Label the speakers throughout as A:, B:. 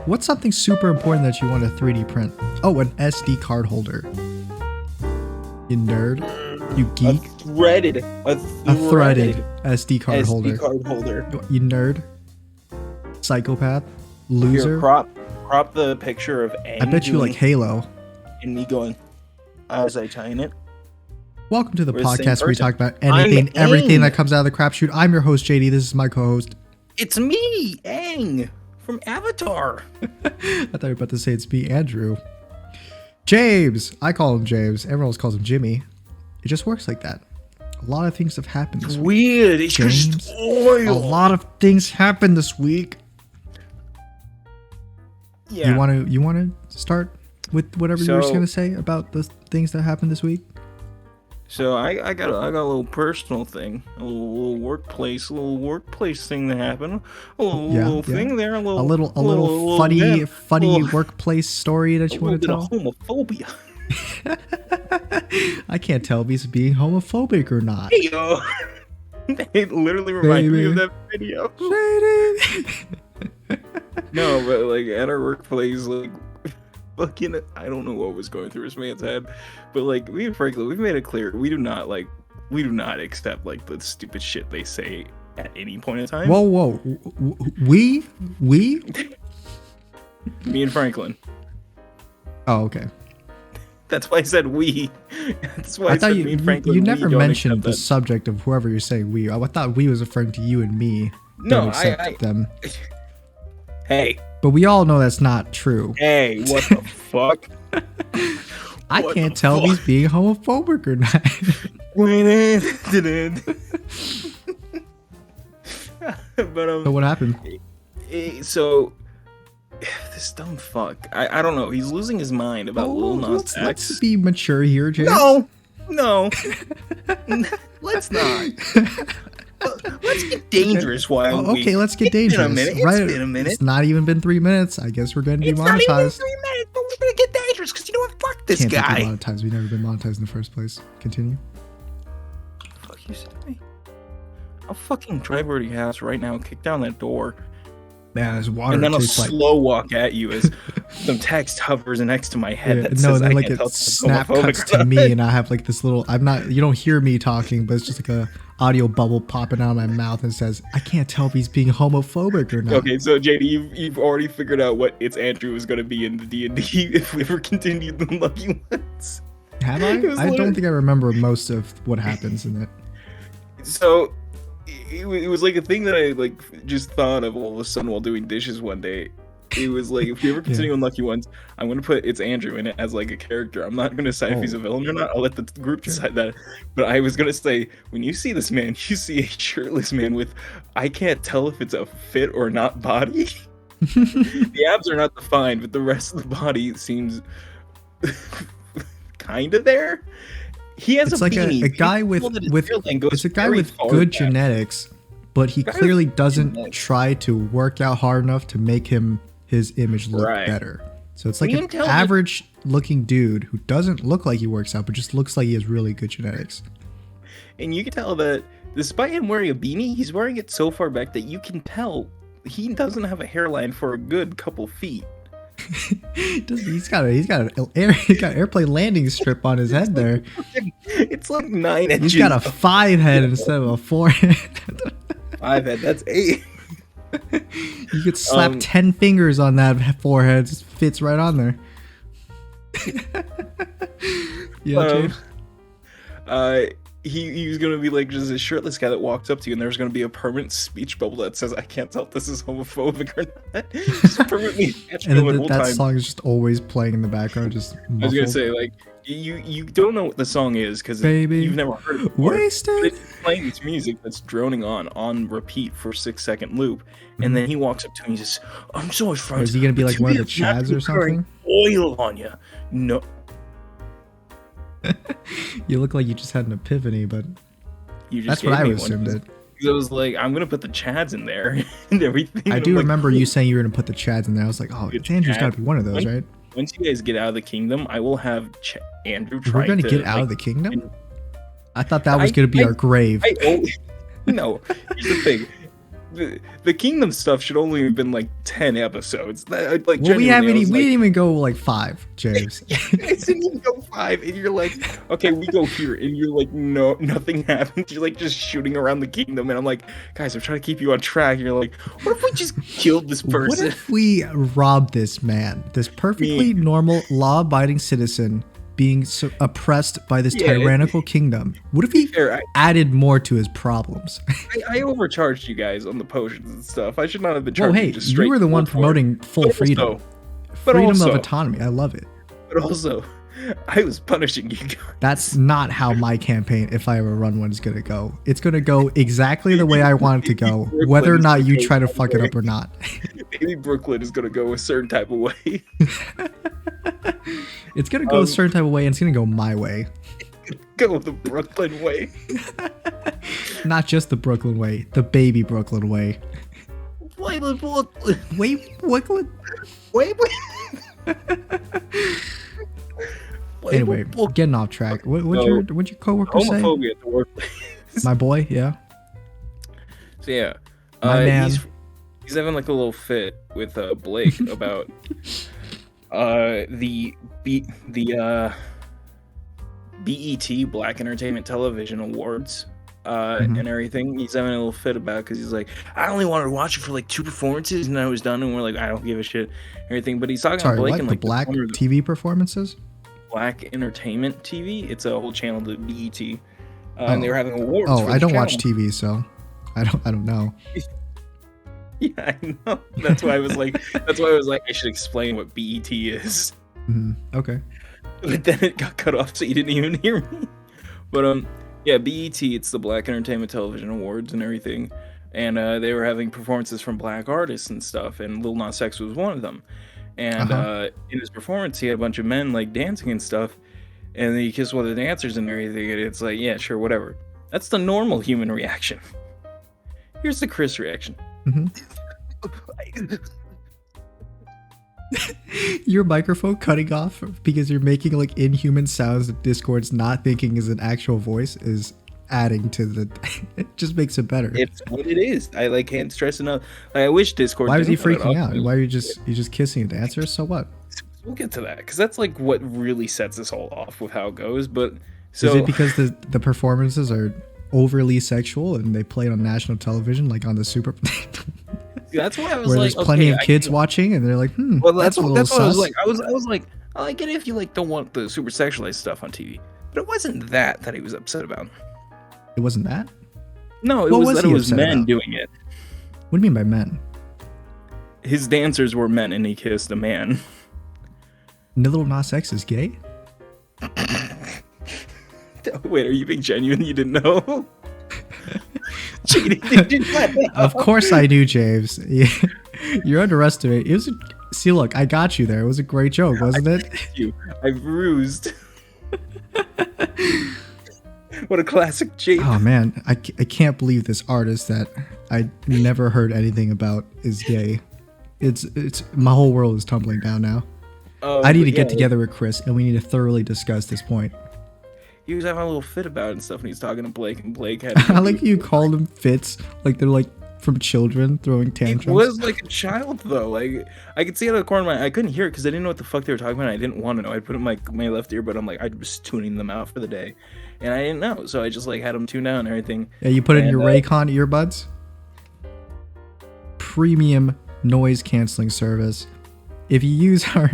A: What's something super important that you want to 3D print? Oh, an SD card holder. You nerd. You geek.
B: A
A: threaded SD card holder.
B: SD card holder.
A: You nerd. Psychopath. Loser.
B: Here, crop the picture of Aang.
A: I bet you like Halo.
B: And me going, as I tighten it.
A: Welcome to the
B: We're the same
A: podcast where we
B: person.
A: talk about anything, everything
B: Aang.
A: that comes out of the crapshoot. I'm your host, JD. This is my co-host.
B: It's me, Aang, from Avatar.
A: I thought you were about to say it's me, Andrew. James. I call him James. Everyone else calls him Jimmy. It just works like that. A lot of things have happened this week.
B: Weird. It's
A: James,
B: just oil.
A: a lot of things happened this week.
B: Yeah.
A: You want to start with whatever you were just
B: So-
A: gonna say about the things that happened this week?
B: So I got a little personal thing, a little workplace thing that happened. A little thing there, a little
A: funny workplace story that you want to tell.
B: Homophobia.
A: I can't tell if he's being homophobic or not.
B: Hey yo, it literally reminded me of that video. No, but like at our workplace, like fucking, I don't know what was going through this man's head, but like me and Franklin, we've made it clear we do not accept like the stupid shit they say at any point in time.
A: Whoa, we?
B: Me and Franklin.
A: Oh, okay.
B: That's why I said we. That's why
A: I
B: I
A: thought
B: said me and Franklin.
A: you
B: we
A: never
B: don't
A: mentioned
B: accept
A: the
B: that.
A: subject of whoever you're saying we. I thought we was referring to you and me.
B: No,
A: Don't accept
B: I-
A: them.
B: Hey,
A: But we all know that's not true.
B: hey, what the fuck?
A: I
B: What
A: can't
B: the
A: tell if
B: fuck?
A: he's being homophobic or not.
B: But
A: So what happened?
B: so this dumb fuck, I don't know. He's losing his mind about Lil Nas
A: let's
B: X.
A: be mature here, James.
B: No, let's not. Let's get dangerous while we.
A: Okay, let's get
B: It's been
A: dangerous.
B: a minute.
A: Right?
B: It's been a minute.
A: It's not even been 3 minutes. I guess we're going to be
B: It's not even
A: monetized.
B: 3 minutes, but we're gonna get dangerous because you know what? Fuck this
A: Can't be
B: guy.
A: monetized. We've never been monetized in the first place. Continue.
B: Fuck you, said to me. I'll fucking drive over to your house right now, kick down that door,
A: Man, there's water.
B: and then I'll
A: tastes like
B: slow walk at you as some text hovers next to my head
A: Yeah,
B: that
A: no,
B: says
A: and then
B: I
A: like
B: can't
A: it
B: tell if it's
A: snap
B: homophobic
A: cuts
B: or
A: to me,
B: not.
A: and I have like this little. You don't hear me talking, but it's just like a audio bubble popping out of my mouth and says, "I can't tell if he's being homophobic or not."
B: Okay, so JD, you've already figured out what It's Andrew is going to be in the D&D if we ever continue the Lucky Ones.
A: Have I?
B: It was
A: I don't
B: literally-
A: think I remember most of what happens in it.
B: So it was like a thing that I like just thought of all of a sudden while doing dishes one day. It was like, if we ever continue on Lucky Ones, I'm going to put It's Andrew in it as like a character. I'm not going to decide if he's a villain or not. I'll let the group decide that. But I was going to say, when you see this man, you see a shirtless man with, I can't tell if it's a fit or not body. The abs are not defined, but the rest of the body seems kind of there. He has
A: It's
B: a
A: like
B: beanie.
A: a guy with it's a guy with good genetics, but he
B: Guy with
A: clearly
B: good
A: doesn't
B: genetics.
A: try to work out hard enough to make his image look
B: Right.
A: better. So it's like
B: You can
A: an
B: tell that-
A: average looking dude who doesn't look like he works out, but just looks like he has really good genetics.
B: And you can tell that despite him wearing a beanie, he's wearing it so far back that you can tell he doesn't have a hairline for a good couple feet.
A: He's got an airplane landing strip on his head there.
B: It's like 9 inches.
A: He's got a 5 head instead of a 4 head.
B: 5 head. That's 8.
A: You could slap 10 fingers on that forehead. It just fits right on there. Yeah, James.
B: He was gonna be like just a shirtless guy that walks up to you, and there's gonna be a permanent speech bubble that says, "I can't tell if this is homophobic or not." Just permanently attached to
A: And
B: him
A: then
B: the whole
A: that
B: time.
A: song is just always playing in the background, just
B: I was gonna
A: muffled.
B: say, like, you don't know what the song is because
A: Baby,
B: you've never heard it before.
A: Wasted.
B: It's playing this music that's droning on repeat for 6-second loop, and then he walks up to me and says, "I'm sorry,
A: Or
B: friends.
A: is he gonna be
B: but
A: like one of the
B: today I'm
A: Chads or
B: pouring
A: something?
B: Oil on you." No,
A: You look like you just had an epiphany, but
B: you just
A: that's what
B: gave
A: I
B: me
A: would
B: one.
A: assume that.
B: I was like, I'm gonna put the Chads in there and everything.
A: I
B: and
A: do
B: I'm like,
A: remember you saying you were gonna put the Chads in there. I was like, oh,
B: Good
A: Andrew's
B: Chad.
A: gotta be one of those, right?
B: Once you guys get out of the kingdom, I will have Andrew
A: We're
B: try
A: gonna
B: to
A: get out of
B: like,
A: the kingdom?
B: and-
A: I thought that was gonna be our grave.
B: no, here's the thing. the kingdom stuff should only have been like 10 episodes. Like,
A: Well, we
B: genuinely,
A: we didn't even go like 5, James.
B: It didn't even go 5, and you're like, okay, we go here, and you're like, no, nothing happens. You're like just shooting around the kingdom, and I'm like, guys, I'm trying to keep you on track. And you're like, what if we just killed this
A: What
B: person?
A: if we robbed this man, this perfectly normal, law-abiding citizen, being oppressed by this tyrannical kingdom? What if he added more to his problems?
B: I overcharged you guys on the potions and stuff. I should not have been charging.
A: Well, hey,
B: just straight
A: you were the one promoting full freedom. Freedom of autonomy. I love it.
B: But also, I was punishing you guys.
A: That's not how my campaign, if I ever run one, is going to go. It's going to go exactly the way I want it to go, whether or not you try to fuck it up or not.
B: Maybe Brooklyn is going to go a certain type of way.
A: It's going to go a certain type of way, and it's going to go my way.
B: Go the Brooklyn way.
A: Not just the Brooklyn way, the baby Brooklyn way.
B: Wait, Brooklyn.
A: Wait, Brooklyn?
B: Wait.
A: Anyway, getting off track. What'd your coworker say?
B: Homophobia at the workplace.
A: My boy, yeah.
B: So yeah,
A: my man.
B: He's having like a little fit with Blake about the BET Black Entertainment Television Awards and everything. He's having a little fit about because he's like, I only wanted to watch it for like 2 performances and I was done, and we're like, I don't give a shit, everything. But he's talking about Blake and like
A: the Black TV performances.
B: Black Entertainment TV. It's a whole channel, the BET, and they were having awards.
A: Oh, I don't watch TV, so I don't know.
B: Yeah, I know. That's why I was like, I should explain what BET is.
A: Okay.
B: But then it got cut off, so you didn't even hear me. But yeah, BET. It's the Black Entertainment Television Awards and everything, and they were having performances from Black artists and stuff, and Lil Nas X was one of them. And in his performance, he had a bunch of men like dancing and stuff, and then he kissed one of the dancers and everything. And it's like, yeah, sure, whatever. That's the normal human reaction. Here's the Chris reaction.
A: Your microphone cutting off because you're making like inhuman sounds that Discord's not thinking is an actual voice is adding to the. It just makes it better.
B: It's what it is. I like can't stress enough. Like, I wish Discord.
A: Why was he freaking out? Why are you just kissing a dancer? So what?
B: We'll get to that because that's like what really sets this all off with how it goes. But so
A: is it because the performances are overly sexual and they play it on national television like on the Super?
B: That's why I was
A: where
B: like,
A: there's plenty of kids watching and they're like,
B: well, that's what I was like. I was like, I like it if you like don't want the super sexualized stuff on TV, but it wasn't that he was upset about.
A: It wasn't that?
B: No, it was that it was men doing it.
A: What do you mean by men?
B: His dancers were men and he kissed a man.
A: Lil Nas X is gay?
B: Wait, are you being genuine? You didn't know?
A: Of course I do, James. You're underestimating. It was see, look, I got you there. It was a great joke, wasn't it?
B: I bruised. What a classic James.
A: Oh man, I can't believe this artist that I never heard anything about is gay. It's my whole world is tumbling down now. I need to get together with Chris and we need to thoroughly discuss this point.
B: He was having a little fit about it and stuff, and he's talking to Blake, and Blake had.
A: I like you called them fits, like they're like from children throwing tantrums.
B: It was like a child though. Like I could see out of the corner of my eye. I couldn't hear it because I didn't know what the fuck they were talking about. I didn't want to know. I put it in my left ear, but I'm like I was tuning them out for the day, and I didn't know, so I just like had them tuned out and everything.
A: Yeah, you put it in your Raycon earbuds. Premium noise canceling service. If you use our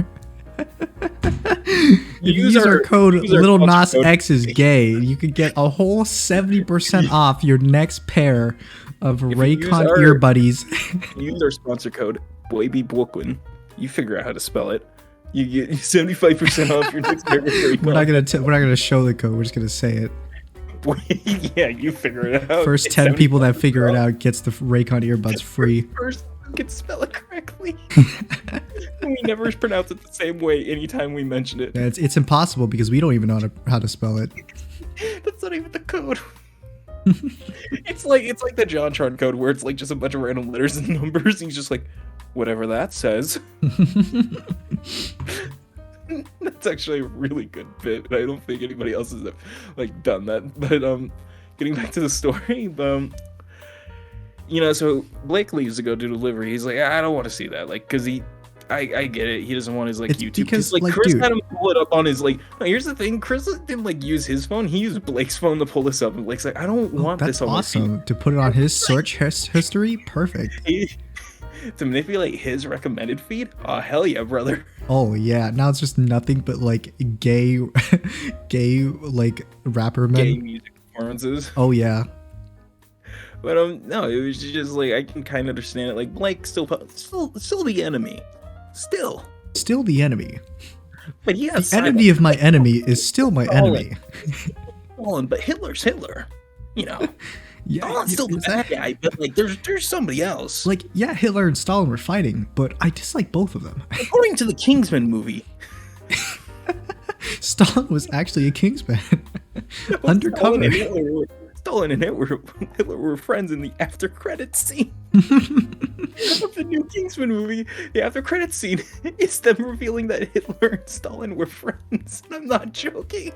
A: if you use our code Lil Nas X is gay, you could get a whole 70% off your next pair of Raycon earbuddies.
B: Use our sponsor code BoyBeBrooklyn. You figure out how to spell it. You get 75% off your next pair of Raycon.
A: We're not gonna show the code. We're just gonna say it.
B: Yeah, you figure it out.
A: First 10 people that figure it out gets the Raycon earbuds free.
B: First can spell it correctly. We never pronounce it the same way anytime we mention it.
A: Yeah, it's impossible because we don't even know how to spell it.
B: That's not even the code. It's like the JonTron code where it's like just a bunch of random letters and numbers. And he's just like, whatever that says. That's actually a really good bit. I don't think anybody else has like done that. But getting back to the story, So Blake leaves to go do delivery. He's like, I don't want to see that, like, because I get it. He doesn't want his like
A: It's
B: YouTube
A: because,
B: like
A: like,
B: Chris
A: dude.
B: had him pull it up on his like. No, here's the thing: Chris didn't like use his phone. He used Blake's phone to pull this up, and Blake's like, I don't want
A: That's
B: this on my
A: awesome to put it on his search history. Perfect.
B: feed. To manipulate his recommended feed. Oh hell yeah, brother!
A: Oh yeah, now it's just nothing but like gay, like rapper men.
B: Gay music performances.
A: Oh yeah.
B: But no, it was just like I can kind of understand it. Like Blake still the enemy, still.
A: Still the enemy.
B: But yeah,
A: The enemy of my enemy is still my enemy.
B: Stalin, but Hitler's Hitler.
A: Yeah,
B: Stalin's still the bad guy, but like there's somebody else.
A: like yeah, Hitler and Stalin were fighting, but I dislike both of them.
B: According to the Kingsman movie,
A: Stalin was actually a Kingsman. Undercover.
B: Stalin and Hitler were friends in the after credits scene of the new Kingsman movie. The after credits scene is them revealing that Hitler and Stalin were friends. And I'm not joking.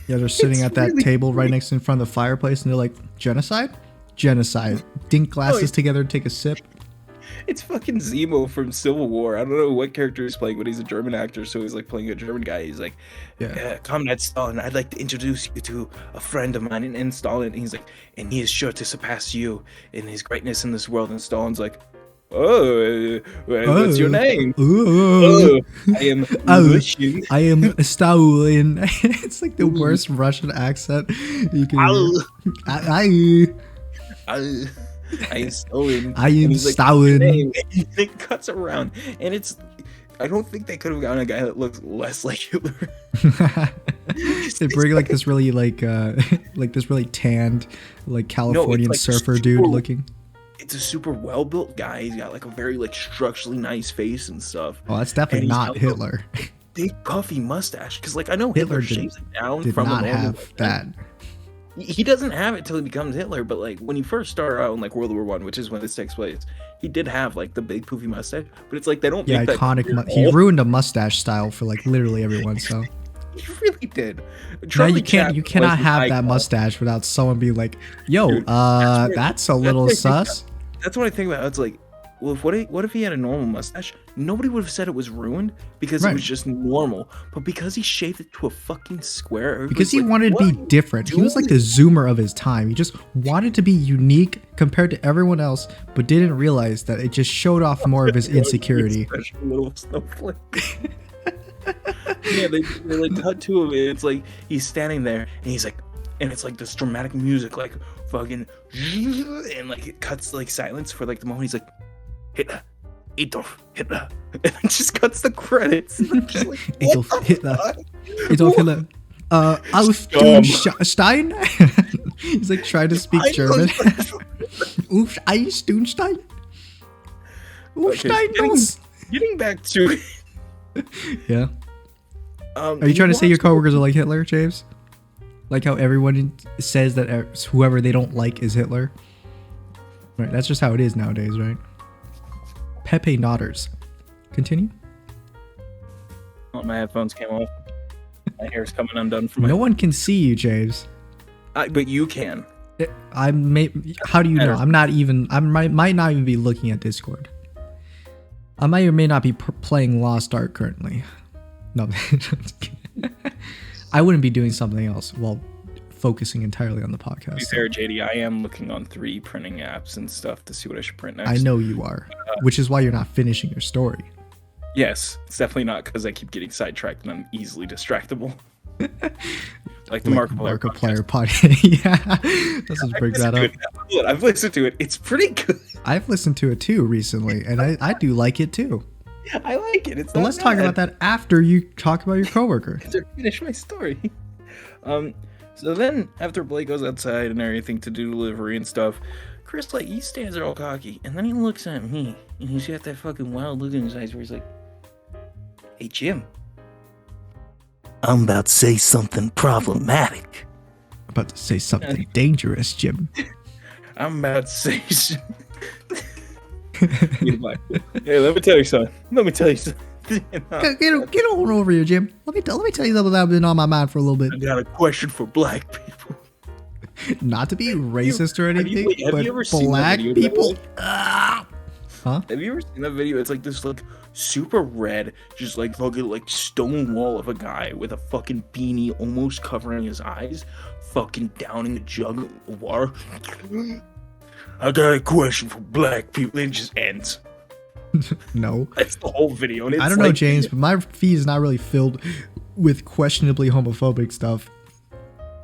A: Yeah, they're sitting at that
B: really
A: table right next in front of the fireplace, and they're like, genocide? Genocide. Dink glasses together and take a sip.
B: It's fucking Zemo from Civil War. I don't know what character he's playing, but he's a German actor, so he's like playing a German guy. He's like, Comrade Stalin, I'd like to introduce you to a friend of mine. And Stalin, and he's like, and he is sure to surpass you in his greatness in this world. And Stalin's like, what's your name? I am Russian.
A: I am Stalin. It's like the worst Russian accent you can hear.
B: I am Stalin.
A: I am Stalin.
B: And it cuts around, and I don't think they could have gotten a guy that looks less like Hitler.
A: They bring like this really like this really tanned like Californian like surfer dude looking.
B: It's a super well built guy. He's got like a very like structurally nice face and stuff.
A: Oh, that's definitely not Hitler.
B: Big puffy mustache, because like I know Hitler shaves it down
A: did
B: from
A: not
B: a
A: have that.
B: He doesn't have it till he becomes Hitler, but like when he first started out in like World War One, which is when this takes place, he did have like the big poofy mustache. But it's like they don't.
A: Yeah,
B: make
A: iconic. He ruined a mustache style for like literally everyone. So
B: he really did.
A: Now you cannot have that mustache without someone being like, "Yo, dude, that's a little sus."
B: That's what I think about. It's like, well, what if he had a normal mustache? Nobody would have said it was ruined because it was just normal. But because he shaved it to a fucking square,
A: because he wanted to be different. He was like the Zoomer of his time. He just wanted to be unique compared to everyone else, but didn't realize that it just showed off more of his insecurity.
B: Little snowflake. Yeah, they like cut to him, and it's like he's standing there, and he's like, and it's like this dramatic music, like fucking, and like it cuts like silence for like the moment. He's like, Hitler, Adolf Hitler, and it just cuts the credits. And I'm just like,
A: Adolf Hitler, Adolf Hitler, Stein. He's like trying to speak German. Einstein.
B: Getting back to
A: yeah. Are you trying to say your coworkers are like Hitler, James? Like how everyone says that whoever they don't like is Hitler? Right, that's just how it is nowadays, right? Pepe Nodders. Continue.
B: Oh, my headphones came off. My hair's coming undone from my...
A: No one can see you, James.
B: But you can.
A: How do you know? I'm not even... might not even be looking at Discord. I might or may not be playing Lost Ark currently. No, I wouldn't be doing something else while focusing entirely on the podcast.
B: To be fair, JD, I am looking on 3 printing apps and stuff to see what I should print next.
A: I know you are, which is why you're not finishing your story.
B: Yes, it's definitely not because I keep getting sidetracked and I'm easily distractible. Like the
A: Markiplier podcast. Yeah, let's just break that up.
B: I've listened to it. It's pretty good.
A: I've listened to it too recently, and I do like it too.
B: I like it. It's
A: but let's talk about that after you talk about your coworker.
B: To finish my story. So then after Blake goes outside and everything to do delivery and stuff, Chris like he stands there all cocky, and then he looks at me and he's got that fucking wild look in his eyes where he's like, "Hey Jim, I'm about to say something problematic.
A: About to say something dangerous, Jim.
B: I'm about to say hey, let me tell you something. Get
A: on over here, Jim. Let me tell you something that's been on my mind for a little bit.
B: I got a question for black people.
A: Not to be racist or anything,
B: have
A: but
B: you ever seen that
A: black
B: video,
A: people.
B: by the way?
A: Huh?
B: Have you ever seen that video? It's like this like super red, just like fucking like stone wall of a guy with a fucking beanie almost covering his eyes, fucking downing a jug of water. I got a question for black people. It just ends.
A: No.
B: That's the whole video. And it's
A: I don't know, James, but my feed is not really filled with questionably homophobic stuff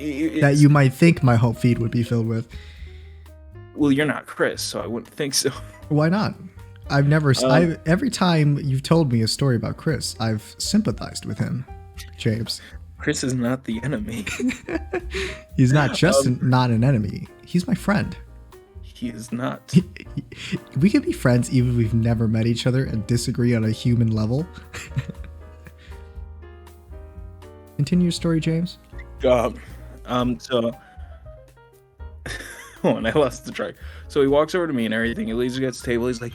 A: that you might think my whole feed would be filled with.
B: Well, you're not Chris, so I wouldn't think so.
A: Why not? Every time you've told me a story about Chris, I've sympathized with him, James.
B: Chris is not the enemy.
A: He's not just not an enemy. He's my friend.
B: He is not.
A: We can be friends even if we've never met each other and disagree on a human level. Continue your story, James.
B: So hold on, I lost the track. So he walks over to me and everything. He leaves against the table. He's like,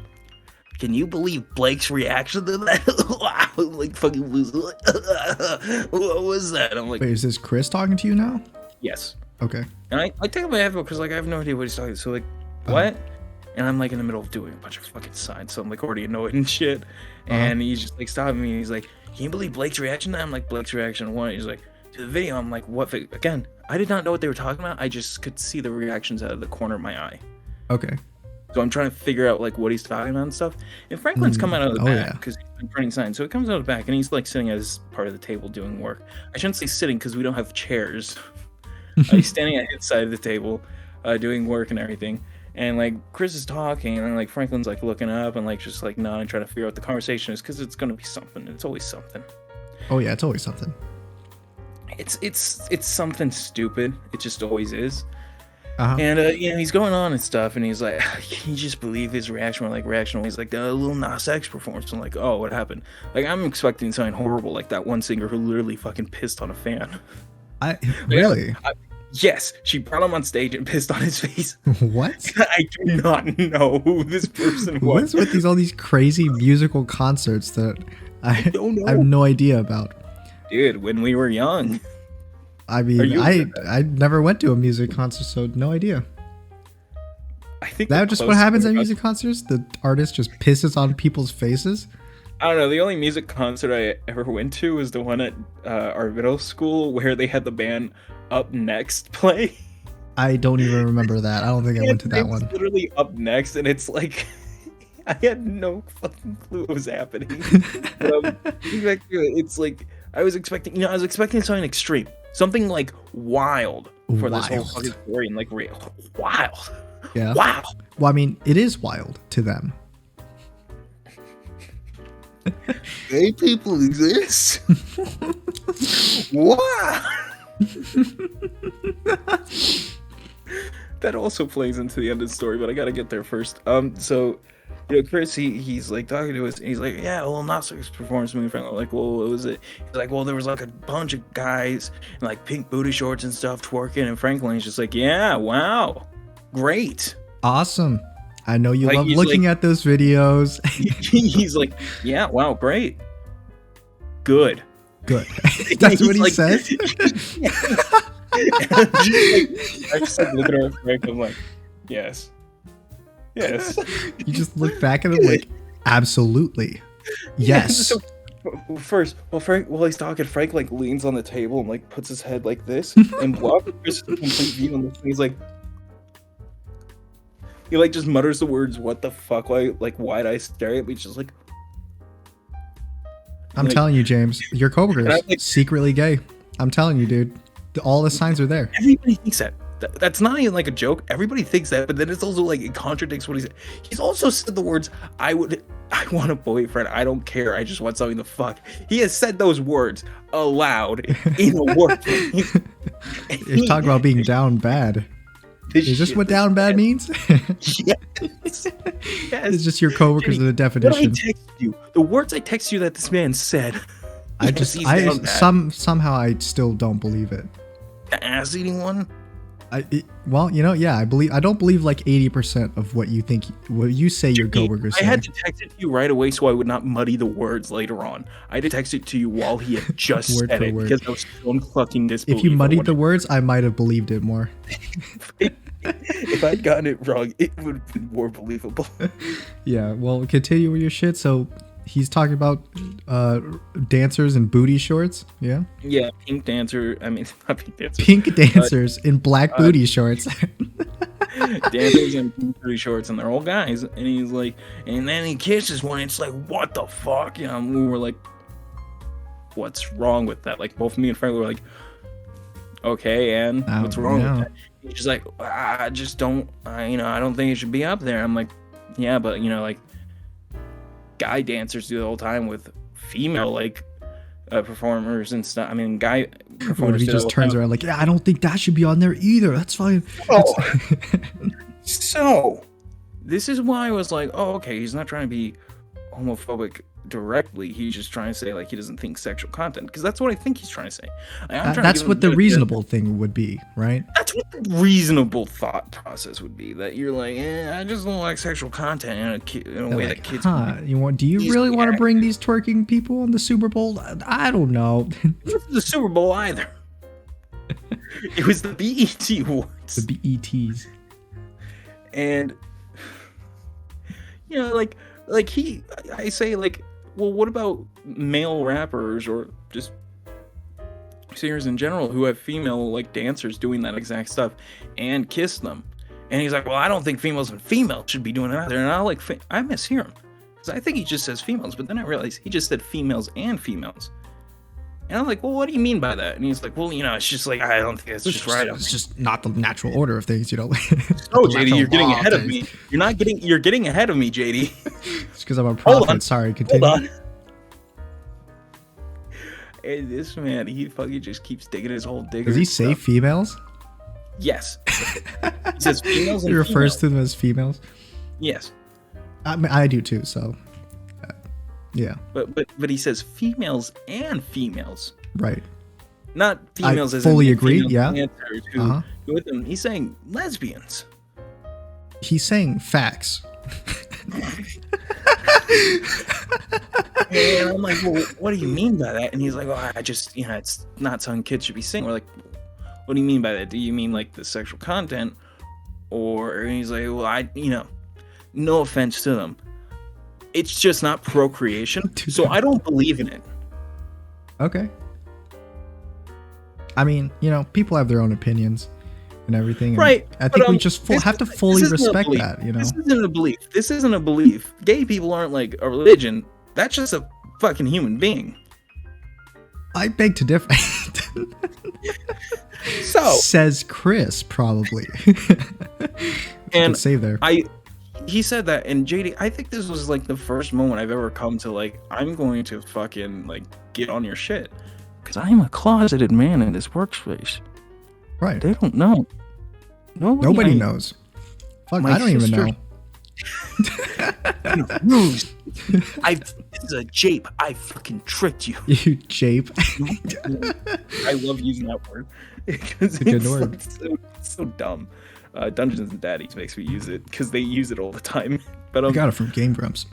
B: "Can you believe Blake's reaction to that?" Wow, I'm like fucking losing. What was that? I'm like,
A: wait, is this Chris talking to you now?
B: yes.
A: Okay.
B: And I take my headphone because like I have no idea what he's talking. So like, what? And I'm like in the middle of doing a bunch of fucking signs, so I'm like already annoyed and shit. And he's just like stopping me. And he's like, "Can you believe Blake's reaction to that?" I'm like, "Blake's reaction to what?" He's like, "To the video." I'm like, "What?" Again, I did not know what they were talking about. I just could see the reactions out of the corner of my eye.
A: Okay.
B: So I'm trying to figure out like what he's talking about and stuff. And Franklin's come out of the back because he's been printing signs. So he comes out of the back and he's like sitting as part of the table doing work. I shouldn't say sitting because we don't have chairs. He's standing at his side of the table, doing work and everything. And like Chris is talking, and then like Franklin's like looking up and like just like nodding, trying to figure out what the conversation is because it's gonna be something. It's always something.
A: Oh yeah, it's always something.
B: It's something stupid. It just always is.
A: And
B: you know, he's going on and stuff, and he's like, "Can you just believe his reaction?" Like reaction, he's like, "The little Nas X performance." I'm like, "Oh, what happened?" Like I'm expecting something horrible, like that one singer who literally fucking pissed on a fan.
A: Really?
B: Yes, she brought him on stage and pissed on his face.
A: What?
B: I do not know who this person was.
A: What's with all these crazy musical concerts that I
B: don't know.
A: I have no idea about?
B: Dude, when we were young.
A: I mean, I never went to a music concert, so no idea.
B: I think
A: that's just what happens at music concerts. The artist just pisses on people's faces.
B: I don't know. The only music concert I ever went to was the one at our middle school where they had the band Up Next play.
A: I don't even remember that. I don't think I went to that one.
B: It's literally Up Next, and it's like I had no fucking clue what was happening. It's like I was expecting something extreme, something like wild for this whole fucking story, and like real wild.
A: Yeah.
B: Wow.
A: Well, I mean, it is wild to them.
B: Gay people exist. Wow. That also plays into the end of the story, but I gotta get there first. So, you know, Chris, he's like talking to us, and he's like, "Yeah, well, Nas X performance movie friend." I'm like, "Well, what was it?" He's like, "Well, there was like a bunch of guys in like pink booty shorts and stuff twerking," and Franklin's just like, "Yeah, wow, great,
A: awesome. I know you love looking at those videos."
B: He's like, "Yeah, wow, great, good."
A: That's what he says.
B: I just like look at her, Frank. I'm like, yes.
A: You just look back at him like, absolutely, yes.
B: So, first, while he's talking, Frank like leans on the table and like puts his head like this, and while Chris is complete view on this, he's like. He like just mutters the words, "What the fuck?" Like wide eyes stare at me, just like.
A: I'm telling you, James, your coworker is secretly gay. I'm telling you, dude. All the signs are there.
B: Everybody thinks that. That's not even like a joke. Everybody thinks that, but then it's also like it contradicts what he said. He's also said the words, I want a boyfriend. I don't care. I just want something to fuck." He has said those words aloud in a workplace.
A: You're talking about being down bad. Is this what down bad means?
B: Yes.
A: It's just your coworkers in the definition.
B: What I text you, the words I text you that this man said.
A: Somehow I still don't believe it.
B: The ass eating one?
A: Well, yeah, I don't believe like 80% of what you say your coworkers say.
B: I had to text it to you right away so I would not muddy the words later on. I had to text it to you while he had just
A: Word
B: said
A: for
B: it
A: word.
B: because I was so fucking disbelief.
A: If you muddied the words, I might have believed it more.
B: If I'd gotten it wrong, it would have been more believable.
A: Yeah, well, continue with your shit. So he's talking about dancers in booty shorts. Yeah.
B: Yeah, pink dancer. I mean, not pink dancers.
A: Pink dancers in black booty shorts.
B: Dancers in pink booty shorts, and they're all guys. And he's like, and then he kisses one. It's like, what the fuck? You know, we were like, what's wrong with that? Like, both me and Frank were like, okay, and what's wrong with that? He's just like, I just don't, I don't think it should be up there. I'm like, yeah, but like, guy dancers do the whole time with female like performers and stuff. I mean, guy performers.
A: What if he just turns around like, yeah, I don't think that should be on there either. That's fine.
B: Oh. So, this is why I was like, oh, okay, he's not trying to be homophobic directly. He's just trying to say like he doesn't think sexual content, because that's what I think he's trying to say.
A: That's what the reasonable thing would be, right?
B: That's what the reasonable thought process would be. That you're like, I just don't like sexual content in a way that kids.
A: Do you really want to bring these twerking people on the Super Bowl? I don't know.
B: It wasn't the Super Bowl either. It was the BET Awards.
A: The BETs.
B: And I say like, well, what about male rappers or just singers in general who have female like dancers doing that exact stuff and kiss them? And he's like, well, I don't think females should be doing it either. And I mishear him, because I think he just says females, but then I realized he just said females and females. And I'm like, well, what do you mean by that? And he's like, well, it's just like, I don't think it's just right.
A: It's just not the natural order of things,
B: No, JD, you're getting ahead of me. You're getting ahead of me, JD.
A: It's because I'm a prophet. Sorry, continue.
B: Hold on. And this man, he fucking just keeps digging his whole digger.
A: Does he say females?
B: Yes. He says females and
A: he refers to them as females?
B: Yes.
A: I do too, so... yeah.
B: But he says females and females.
A: Right.
B: Not females
A: I
B: as
A: fully
B: in
A: agree,
B: dancers who with them. He's saying lesbians.
A: He's saying facts.
B: And I'm like, well, what do you mean by that? And he's like, well, I just, it's not something kids should be saying. We're like, what do you mean by that? Do you mean like the sexual content? And he's like, well, no offense to them, it's just not procreation. So I don't believe in it.
A: Okay. I mean, people have their own opinions and everything.
B: Right.
A: I think we just have to fully respect that,
B: This isn't a belief. This isn't a belief. Gay people aren't like a religion. That's just a fucking human being.
A: I beg to differ.
B: So
A: says Chris, probably.
B: And
A: save there.
B: He said that, and JD, I think this was like the first moment I've ever come to like, I'm going to fucking like get on your shit, because I'm a closeted man in this workspace.
A: Right.
B: They don't know.
A: Nobody knows. Fuck, I don't even know.
B: This is a jape. I fucking tricked you.
A: You jape.
B: I love using that word because
A: it's a good word.
B: Like so dumb. Dungeons and Daddies makes me use it because they use it all the time. But
A: I got it from Game Grumps.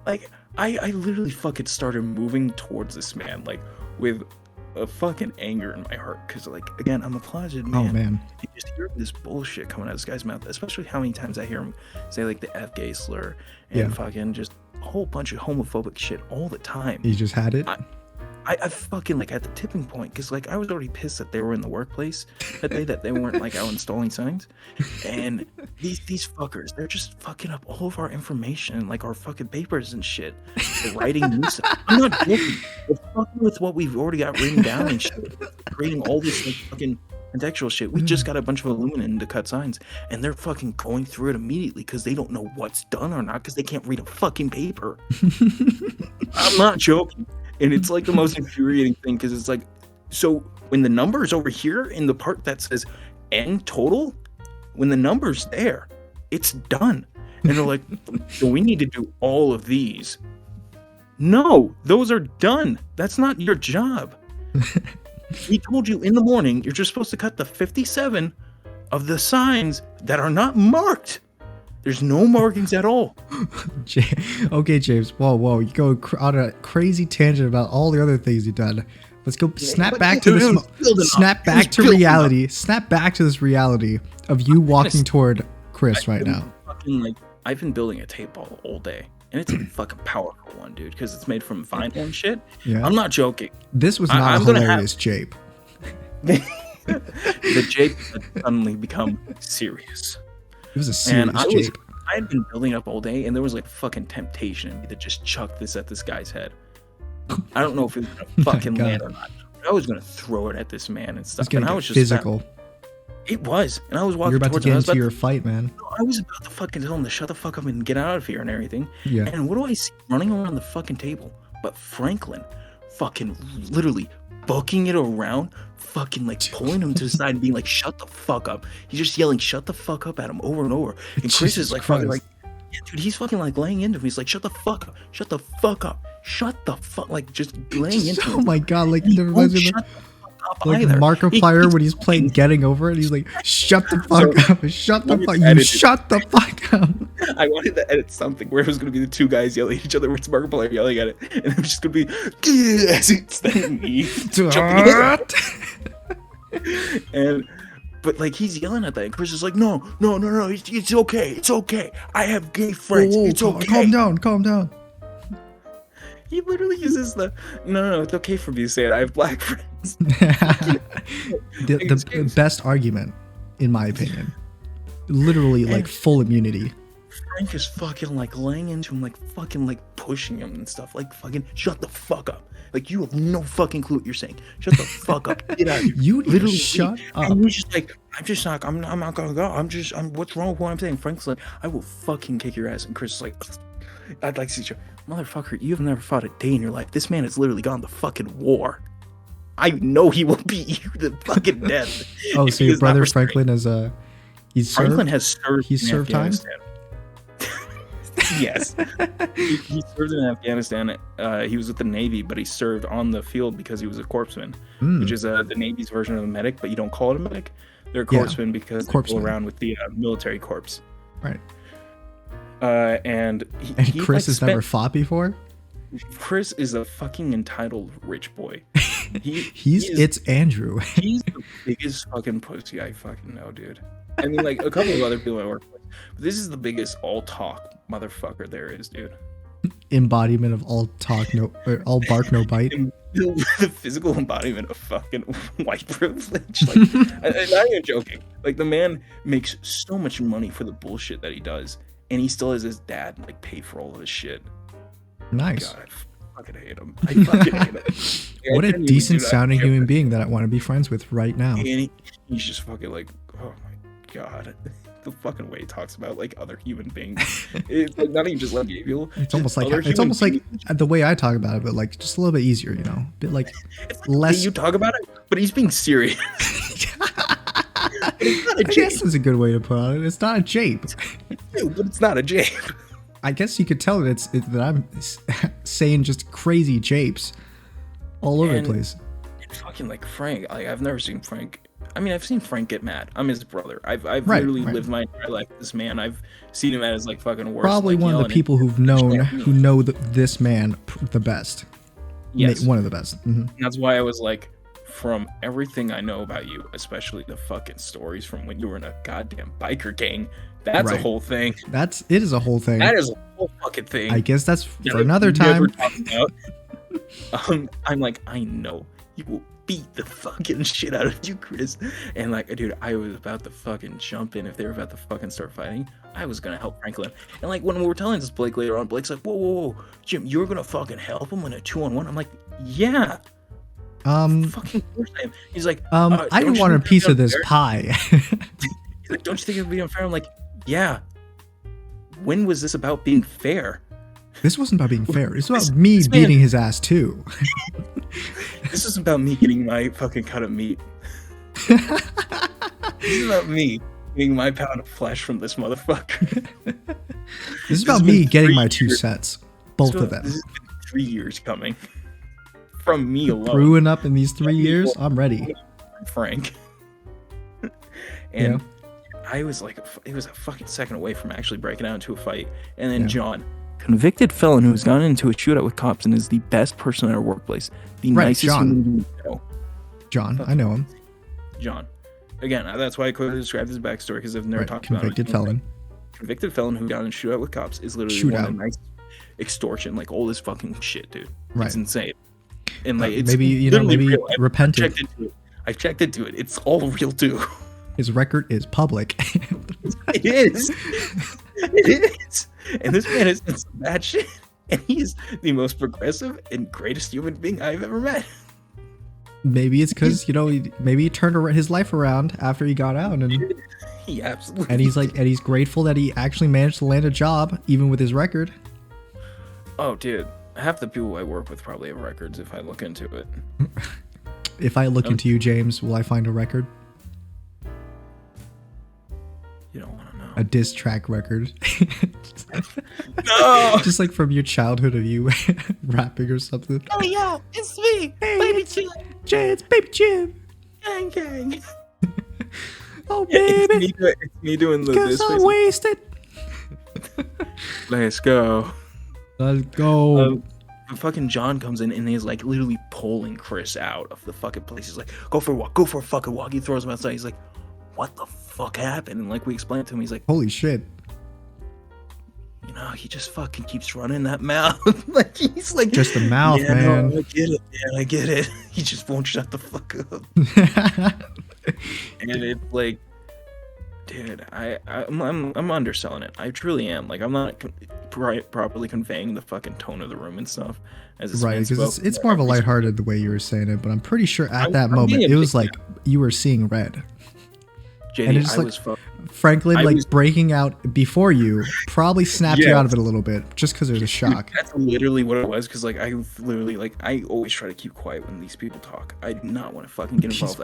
B: Like I literally fucking started moving towards this man like with a fucking anger in my heart, because like, again, I'm a closeted man.
A: Oh man,
B: you just hear this bullshit coming out of this guy's mouth, especially how many times I hear him say like the F gay slur and fucking just a whole bunch of homophobic shit all the time.
A: You just had it.
B: I fucking like at the tipping point, because like I was already pissed that they were in the workplace that they weren't like out installing signs, and these fuckers, they're just fucking up all of our information, like our fucking papers and shit. They're writing new stuff. I'm not joking. They're fucking with what we've already got written down and shit, creating all this like fucking contextual shit. We just got a bunch of aluminum to cut signs, and they're fucking going through it immediately because they don't know what's done or not, because they can't read a fucking paper. I'm not joking. And it's like the most infuriating thing, because it's like, so when the number is over here in the part that says N total, when the number's there, it's done. And they're like, so we need to do all of these. No, those are done. That's not your job. We told you in the morning you're just supposed to cut the 57 of the signs that are not marked. There's no markings at all.
A: Okay, James. Whoa. You go on a crazy tangent about all the other things you've done. Let's go snap back to this. Snap back to reality. Snap back to this reality of you walking toward Chris right now.
B: I've been building a tape ball all day, and it's a fucking powerful one, dude, because it's made from vinyl and shit. Yeah. I'm not joking.
A: This was not a hilarious jape.
B: The jape had suddenly become serious.
A: It was a serious jape.
B: I had been building up all day, and there was like fucking temptation in me to just chuck this at this guy's head. I don't know if it was gonna fucking land or not. But I was gonna throw it at this man and stuff.
A: And I was just physical.
B: It was, and I was walking.
A: You're about to get into your fight, man.
B: I was about to fucking tell him to shut the fuck up and get out of here and everything.
A: Yeah.
B: And what do I see running around the fucking table? But Franklin, fucking literally bucking it around, fucking like pulling him to the side and being like, "Shut the fuck up!" He's just yelling, "Shut the fuck up!" at him over and over. And Chris is like, fucking like, yeah, dude, he's fucking like laying into him. He's like, "Shut the fuck up! Shut the fuck up! Shut the fuck!" Like just laying into him.
A: Oh my god! Like he reminds me of like Markiplier when he's playing Getting Over It. He's like, "Shut the fuck up! Shut the fuck! You shut the fuck up!"
B: I wanted to edit something where it was going to be the two guys yelling at each other, where it's Markiplier yelling at it, and it was just going to be as it's me jumping. But like he's yelling at that, and Chris is like, "No, it's okay. I have gay friends.
A: Whoa,
B: it's okay.
A: Calm down."
B: He literally uses the no, it's okay for me to say it. I have black friends.
A: the best argument, in my opinion. Literally, like full immunity.
B: Frank is fucking like laying into him, like fucking like pushing him and stuff. Like fucking shut the fuck up. Like you have no fucking clue what you're saying. Shut the fuck up. Get out of here.
A: You literally shut up.
B: And he's just like, I'm not gonna go. What's wrong with what I'm saying? Frank's like, I will fucking kick your ass. And Chris is like, I'd like to see you. Motherfucker, you've never fought a day in your life. This man has literally gone to fucking war. I know he will beat you to fucking death.
A: Oh, so your brother Franklin has
B: Franklin has served.
A: He's served time.
B: Yes, he served in Afghanistan. He was with the Navy, but he served on the field because he was a corpsman, which is the Navy's version of a medic, but you don't call it a medic. They're a corpsman because they go around with the military corps.
A: Right.
B: And
A: Chris has never fought before?
B: Chris is a fucking entitled rich boy.
A: It's Andrew.
B: He's the biggest fucking pussy I fucking know, dude. I mean, like a couple of other people I work with. But this is the biggest all talk motherfucker there is, dude. Embodiment
A: of all talk, all bark, no bite.
B: The physical embodiment of fucking white privilege. Like, I'm not even joking. Like the man makes so much money for the bullshit that he does, and he still has his dad like pay for all of his shit.
A: Nice.
B: God, I fucking hate him. I fucking hate him.
A: What a decent sounding human being that I want to be friends with right now.
B: And he's just fucking like, oh my god. The fucking way he talks about like other human beings. It's like not even just like gay people.
A: It's almost like the way I talk about it, but like just a little bit easier, you know, a bit like less.
B: You talk about it, but he's being serious. It's not a jape.
A: I guess is a good way to put it. It's not a jape.
B: But it's not a jape.
A: I guess you could tell that that I'm saying just crazy japes all over the place.
B: Fucking like Frank. Like I've never seen Frank. I mean, I've seen Frank get mad. I'm his brother. I've literally lived my entire life with this man. I've seen him at his like fucking worst.
A: Probably
B: like,
A: one of the people who know this man the best.
B: Yes,
A: one of the best. Mm-hmm.
B: That's why I was like, from everything I know about you, especially the fucking stories from when you were in a goddamn biker gang. That's a whole thing.
A: It is a whole thing.
B: That is a whole fucking thing.
A: I guess that's for another time.
B: I'm like, I know you will beat the fucking shit out of you, Chris. And like, dude, I was about to fucking jump in if they were about to fucking start fighting. I was gonna help Franklin. And like when we were telling this Blake later on, Blake's like, whoa, Jim, you were gonna fucking help him in a 2-on-1? I'm like, yeah. Fucking course I am. He's like,
A: I don't want a piece of this pie.
B: He's like, don't you think it would be unfair? I'm like, yeah. When was this about being fair?
A: This wasn't about being fair. It's about me beating his ass too.
B: This isn't about me getting my fucking cut of meat. This is about me getting my pound of flesh from this motherfucker.
A: This is about me getting my 2 sets. Both of them.
B: This has been 3 years coming. from me alone.
A: Brewing up in these 3 years, I'm ready.
B: Frank. And I was like, it was a fucking second away from actually breaking out into a fight. And then John, convicted felon who's gone into a shootout with cops and is the best person at our workplace. The nicest human being you know.
A: John, I know him.
B: John. Again, that's why I quickly described his backstory, because I've never talked about it.
A: Convicted felon.
B: Convicted felon who got in a shootout with cops is literally one of the nice extortion, like all this fucking shit, dude.
A: Right.
B: It's insane. And like, it's
A: maybe
B: real.
A: repented.
B: I've checked into it. It's all real too.
A: His record is public.
B: It is. It is. And this man has done some bad shit. And he is the most progressive and greatest human being I've ever met.
A: Maybe it's because, maybe he turned his life around after he got out. And
B: he absolutely
A: and he's grateful that he actually managed to land a job, even with his record.
B: Oh, dude. Half the people I work with probably have records if I look into it.
A: If I look into you, James, will I find a record?
B: You don't want to know.
A: A diss track record.
B: No!
A: Just like from your childhood of you rapping or something.
B: Oh, yeah, it's me, hey, Baby Jim.
A: It's Baby Jim.
B: Gang, gang.
A: Oh, baby.
B: It's me doing the
A: this. I'm wasted.
B: Let's go.
A: Let's go.
B: Fucking John comes in and he's like literally pulling Chris out of the fucking place. He's like, go for a walk, go for a fucking walk. He throws him outside. He's like, what the fuck happened? And like we explained to him, he's like,
A: holy shit.
B: He just fucking keeps running that mouth. Like he's like,
A: just the mouth, man.
B: No, I get it, man. I get it. He just won't shut the fuck up. And it's like, dude, I'm underselling it. I truly am. Like, I'm not properly conveying the fucking tone of the room and stuff. As
A: right, because it's more of a lighthearted the way you were saying it, but I'm pretty sure at that moment it was like you were seeing red.
B: JD,
A: and it's like Franklin breaking out before you probably snapped you out of it a little bit just because there's a shock.
B: That's literally what it was, because like I literally I always try to keep quiet when these people talk. I do not want to fucking get involved.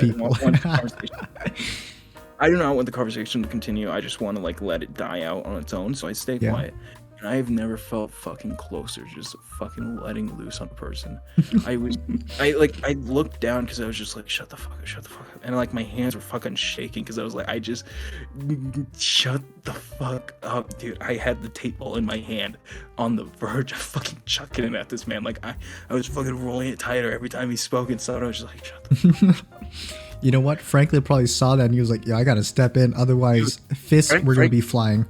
B: I do not want the conversation to continue. I just want to like let it die out on its own, so I stay quiet. And I have never felt fucking closer, just fucking letting loose on a person. I looked down because I was just like, shut the fuck up. And like my hands were fucking shaking because I was like, shut the fuck up, dude. I had the tape ball in my hand on the verge of fucking chucking it at this man. Like I was fucking rolling it tighter every time he spoke and stuff. I was just like, shut the fuck up.
A: You know what? Franklin probably saw that and he was like, yeah, I gotta step in. Otherwise, fists were gonna be flying.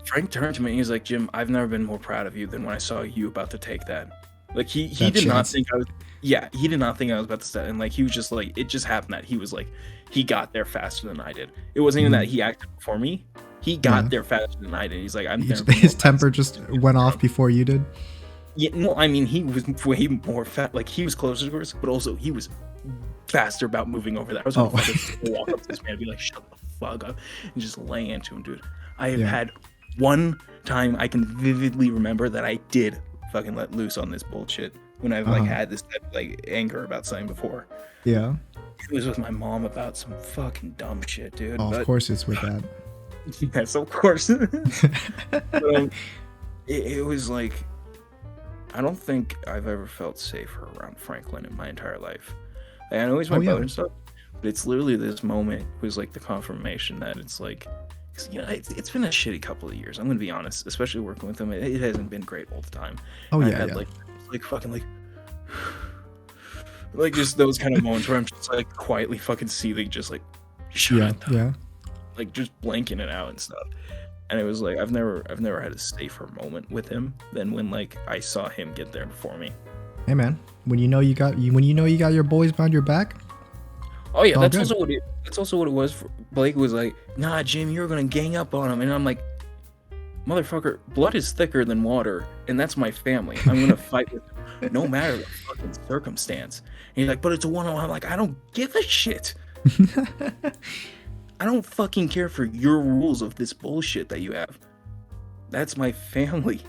B: Frank turned to me and he's like, Jim, I've never been more proud of you than when I saw you about to take that. Like he did not think I was he did not think I was about to step, and like he was just like, it just happened that he was like, he got there faster than I did. It wasn't even that he acted before me. He got there faster than I did. He's like,
A: his temper just went off before you did.
B: Yeah, no, I mean he was way more fat. Like he was closer to us, but also he was faster about moving over there. I was gonna walk up to this man and be like, shut the fuck up, and just lay into him, dude. I have had one time I can vividly remember that I did fucking let loose on this bullshit when I've like had this type of, like anger about something before.
A: Yeah.
B: It was with my mom about some fucking dumb shit, dude.
A: Oh, of course it's with that.
B: Yes, of course. But, it was like, I don't think I've ever felt safer around Franklin in my entire life. Like, I know he's my brother and stuff, but it's literally this moment was like the confirmation that it's like, it's been a shitty couple of years. I'm gonna be honest, especially working with him. It hasn't been great all the time.
A: Oh,
B: I've had like fucking like just those kind of moments where I'm just like quietly fucking seething, just like like just blanking it out and stuff. And it was like I've never had a safer moment with him than when like I saw him get there before me.
A: Hey man, when you know you got your boys behind your back.
B: Oh yeah, that's also what it was. Blake was like, nah, Jim, you're gonna gang up on him, and I'm like, motherfucker, blood is thicker than water, and that's my family. I'm gonna fight with him, no matter the fucking circumstance. And he's like, but it's a one-on-one. I'm like, I don't give a shit. I don't fucking care for your rules of this bullshit that you have. That's my family.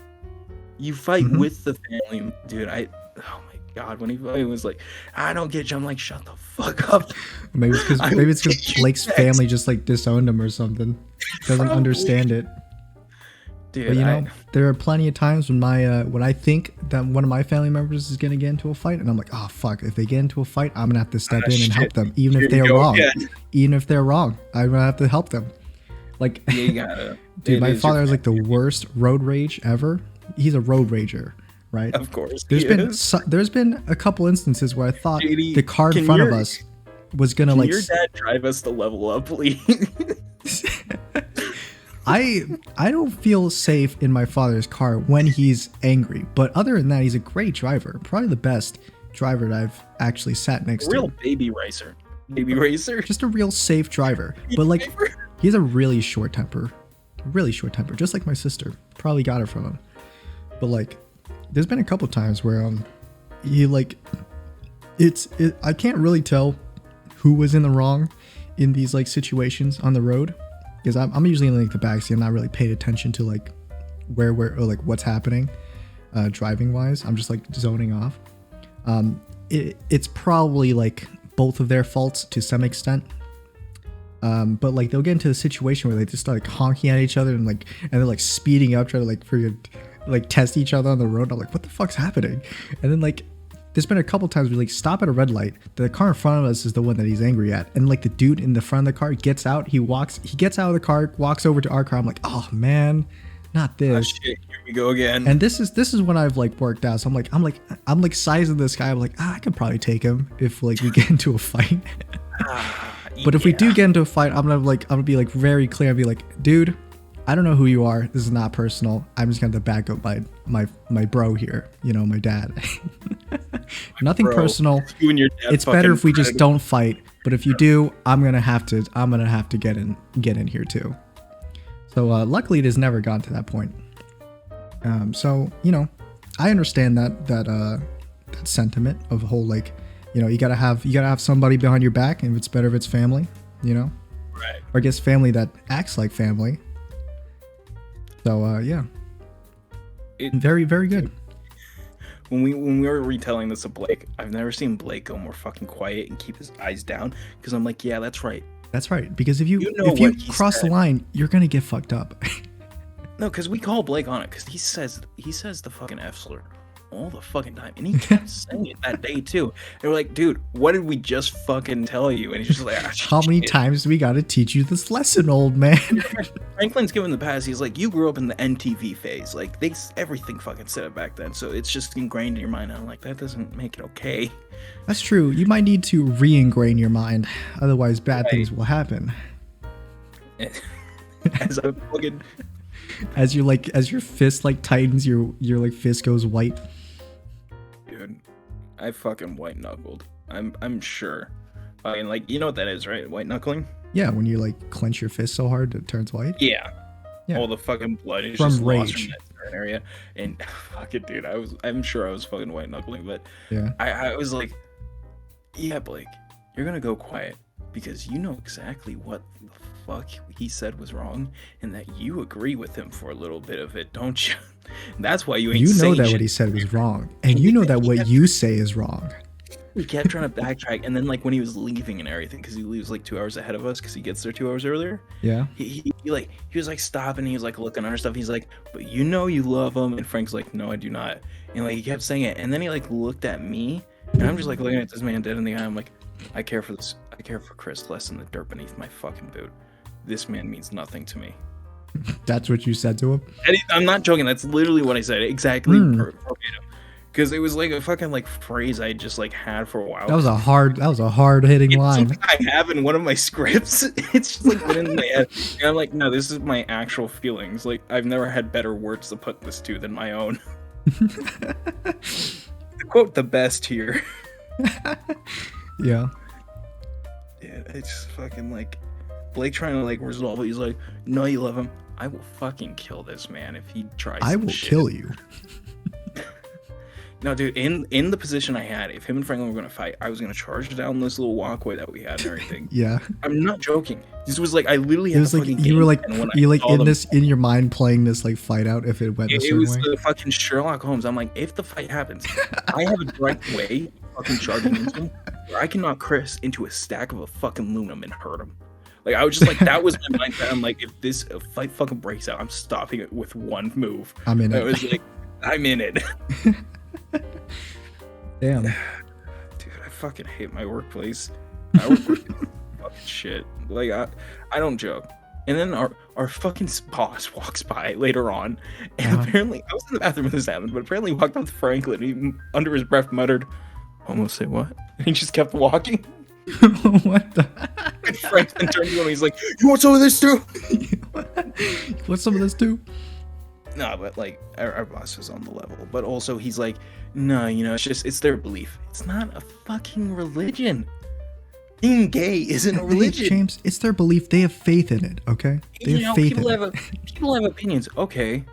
B: You fight with the family, dude. Oh my God, when he was like, I don't get you, I'm like, shut the fuck up.
A: Maybe it's because Blake's family just like disowned him or something. Doesn't understand it.
B: Dude,
A: But you know, there are plenty of times when when I think that one of my family members is gonna get into a fight, and I'm like, oh fuck, if they get into a fight, I'm gonna have to step in and help them, even if they're wrong. Yeah. Even if they're wrong, I'm gonna have to help them. Like, yeah, you gotta. Dude, my father has like the worst road rage ever. He's a road rager, right?
B: Of course.
A: There's been a couple instances where I thought JD, the car in front of us was gonna like.
B: Your dad drive us to level up, please.
A: I don't feel safe in my father's car when he's angry, but other than that, he's a great driver. Probably the best driver that I've actually sat next to.
B: Real baby racer. Baby racer.
A: Just a real safe driver. But like, he has a really short temper. Really short temper. Just like my sister. Probably got it from him. But like, there's been a couple times where he like, I can't really tell who was in the wrong in these like situations on the road. Because I'm usually in like the backseat. I'm not really paying attention to like where or like what's happening driving wise. I'm just like zoning off. It's probably like both of their faults to some extent. But like they'll get into a situation where they just start like honking at each other and they're like speeding up, trying to like freaking like test each other on the road. I'm like, what the fuck's happening? And then like there's been a couple times we like stop at a red light. The car in front of us is the one that he's angry at, and like the dude in the front of the car gets out. He gets out of the car, walks over to our car. I'm like, oh man, not this.
B: Oh, shit, here we go again.
A: And this is when I've like worked out. So I'm like sizing this guy. I'm like, I could probably take him if like we get into a fight. But if we do get into a fight, I'm gonna be like very clear and be like, dude, I don't know who you are. This is not personal. I'm just gonna back up my bro here. You know, my dad. Nothing personal.
B: You and your dad.
A: It's better if we just don't fight. But if you do, I'm gonna have to get in here too. So luckily, it has never gotten to that point. So you know, I understand that sentiment of the whole like, you know, you gotta have somebody behind your back, and it's better if it's family. You know,
B: right?
A: Or I guess family that acts like family. So yeah, very very good.
B: When we were retelling this to Blake, I've never seen Blake go more fucking quiet and keep his eyes down, because I'm like, yeah, that's right.
A: That's right. Because if you cross the line, you're gonna get fucked up.
B: No, because we call Blake on it, because he says the fucking F slur all the fucking time, and he kept saying it that day too. And we're like, dude, what did we just fucking tell you? And he's just like,
A: how many times do we got to teach you this lesson, old man?
B: Franklin's given the pass. He's like, you grew up in the NTV phase, like everything fucking said it back then, so it's just ingrained in your mind. And I'm like, that doesn't make it okay.
A: That's true. You might need to re-ingrain your mind, otherwise bad things will happen.
B: As I fucking
A: as your fist like tightens, your like fist goes white.
B: Dude, I fucking white knuckled. I'm sure. I mean, like, you know what that is, right? White knuckling?
A: Yeah, when you like clench your fist so hard it turns white.
B: Yeah. All the fucking blood is
A: from
B: just
A: rage.
B: Lost from that certain area. And fuck it, dude. I'm sure I was fucking white knuckling, but
A: yeah.
B: I was like, yeah, Blake, you're gonna go quiet because you know exactly what the fuck he said was wrong, and that you agree with him for a little bit of it, don't you? That's why you ain't
A: saying
B: saying
A: that
B: shit.
A: What he said was wrong, and you know that what you say is wrong.
B: He kept trying to backtrack, and then like when he was leaving and everything, because he leaves like 2 hours ahead of us because he gets there 2 hours earlier.
A: Yeah.
B: He was like stopping, he was like looking at our stuff. He's like, but you know you love him, and Frank's like, no, I do not. And like he kept saying it, and then he like looked at me, and I'm just like looking at this man dead in the eye. I'm like, I care for Chris less than the dirt beneath my fucking boot. This man means nothing to me.
A: That's what you said to him?
B: I'm not joking. That's literally what I said. Exactly verbatim. Because it was like a fucking like phrase I just like had for a while.
A: That was a hard hitting line.
B: I have in one of my scripts. It's just like went in my head. And I'm like, no, this is my actual feelings. Like, I've never had better words to put this to than my own. To quote the best here.
A: Yeah.
B: Yeah, it's fucking like Blake trying to like resolve it. He's like, no, you love him. I will fucking kill this man if he tries.
A: I will kill you.
B: No, dude, in the position I had, if him and Franklin were going to fight, I was going to charge down this little walkway that we had and everything.
A: Yeah.
B: I'm not joking. This was like, I literally had
A: a fucking game. You were like, in your mind playing this like fight out if it went a certain way. It was
B: the fucking Sherlock Holmes. I'm like, if the fight happens, I have a direct way of fucking charging into him where I can knock Chris into a stack of a fucking aluminum and hurt him. Like I was just like, that was my mindset. I'm like, if this fight fucking breaks out, I'm stopping it with one move.
A: I'm in it.
B: I was like, I'm in it.
A: Damn.
B: Dude, I fucking hate my workplace. My workplace is fucking shit. Like I don't joke. And then our fucking boss walks by later on, and apparently I was in the bathroom when this happened, but apparently he walked up to Franklin. And he, under his breath, muttered, "Almost say what?" And he just kept walking.
A: What the?
B: And Franklin turned to him. He's like, "You want some of this too?"
A: Want some of this too?
B: No, but like our boss was on the level, but also he's like, "No, you know, it's their belief. It's not a fucking religion. Being gay isn't a religion,
A: James. It's their belief. They have faith in it. Okay, they have faith in it.
B: People have opinions. Okay, yes.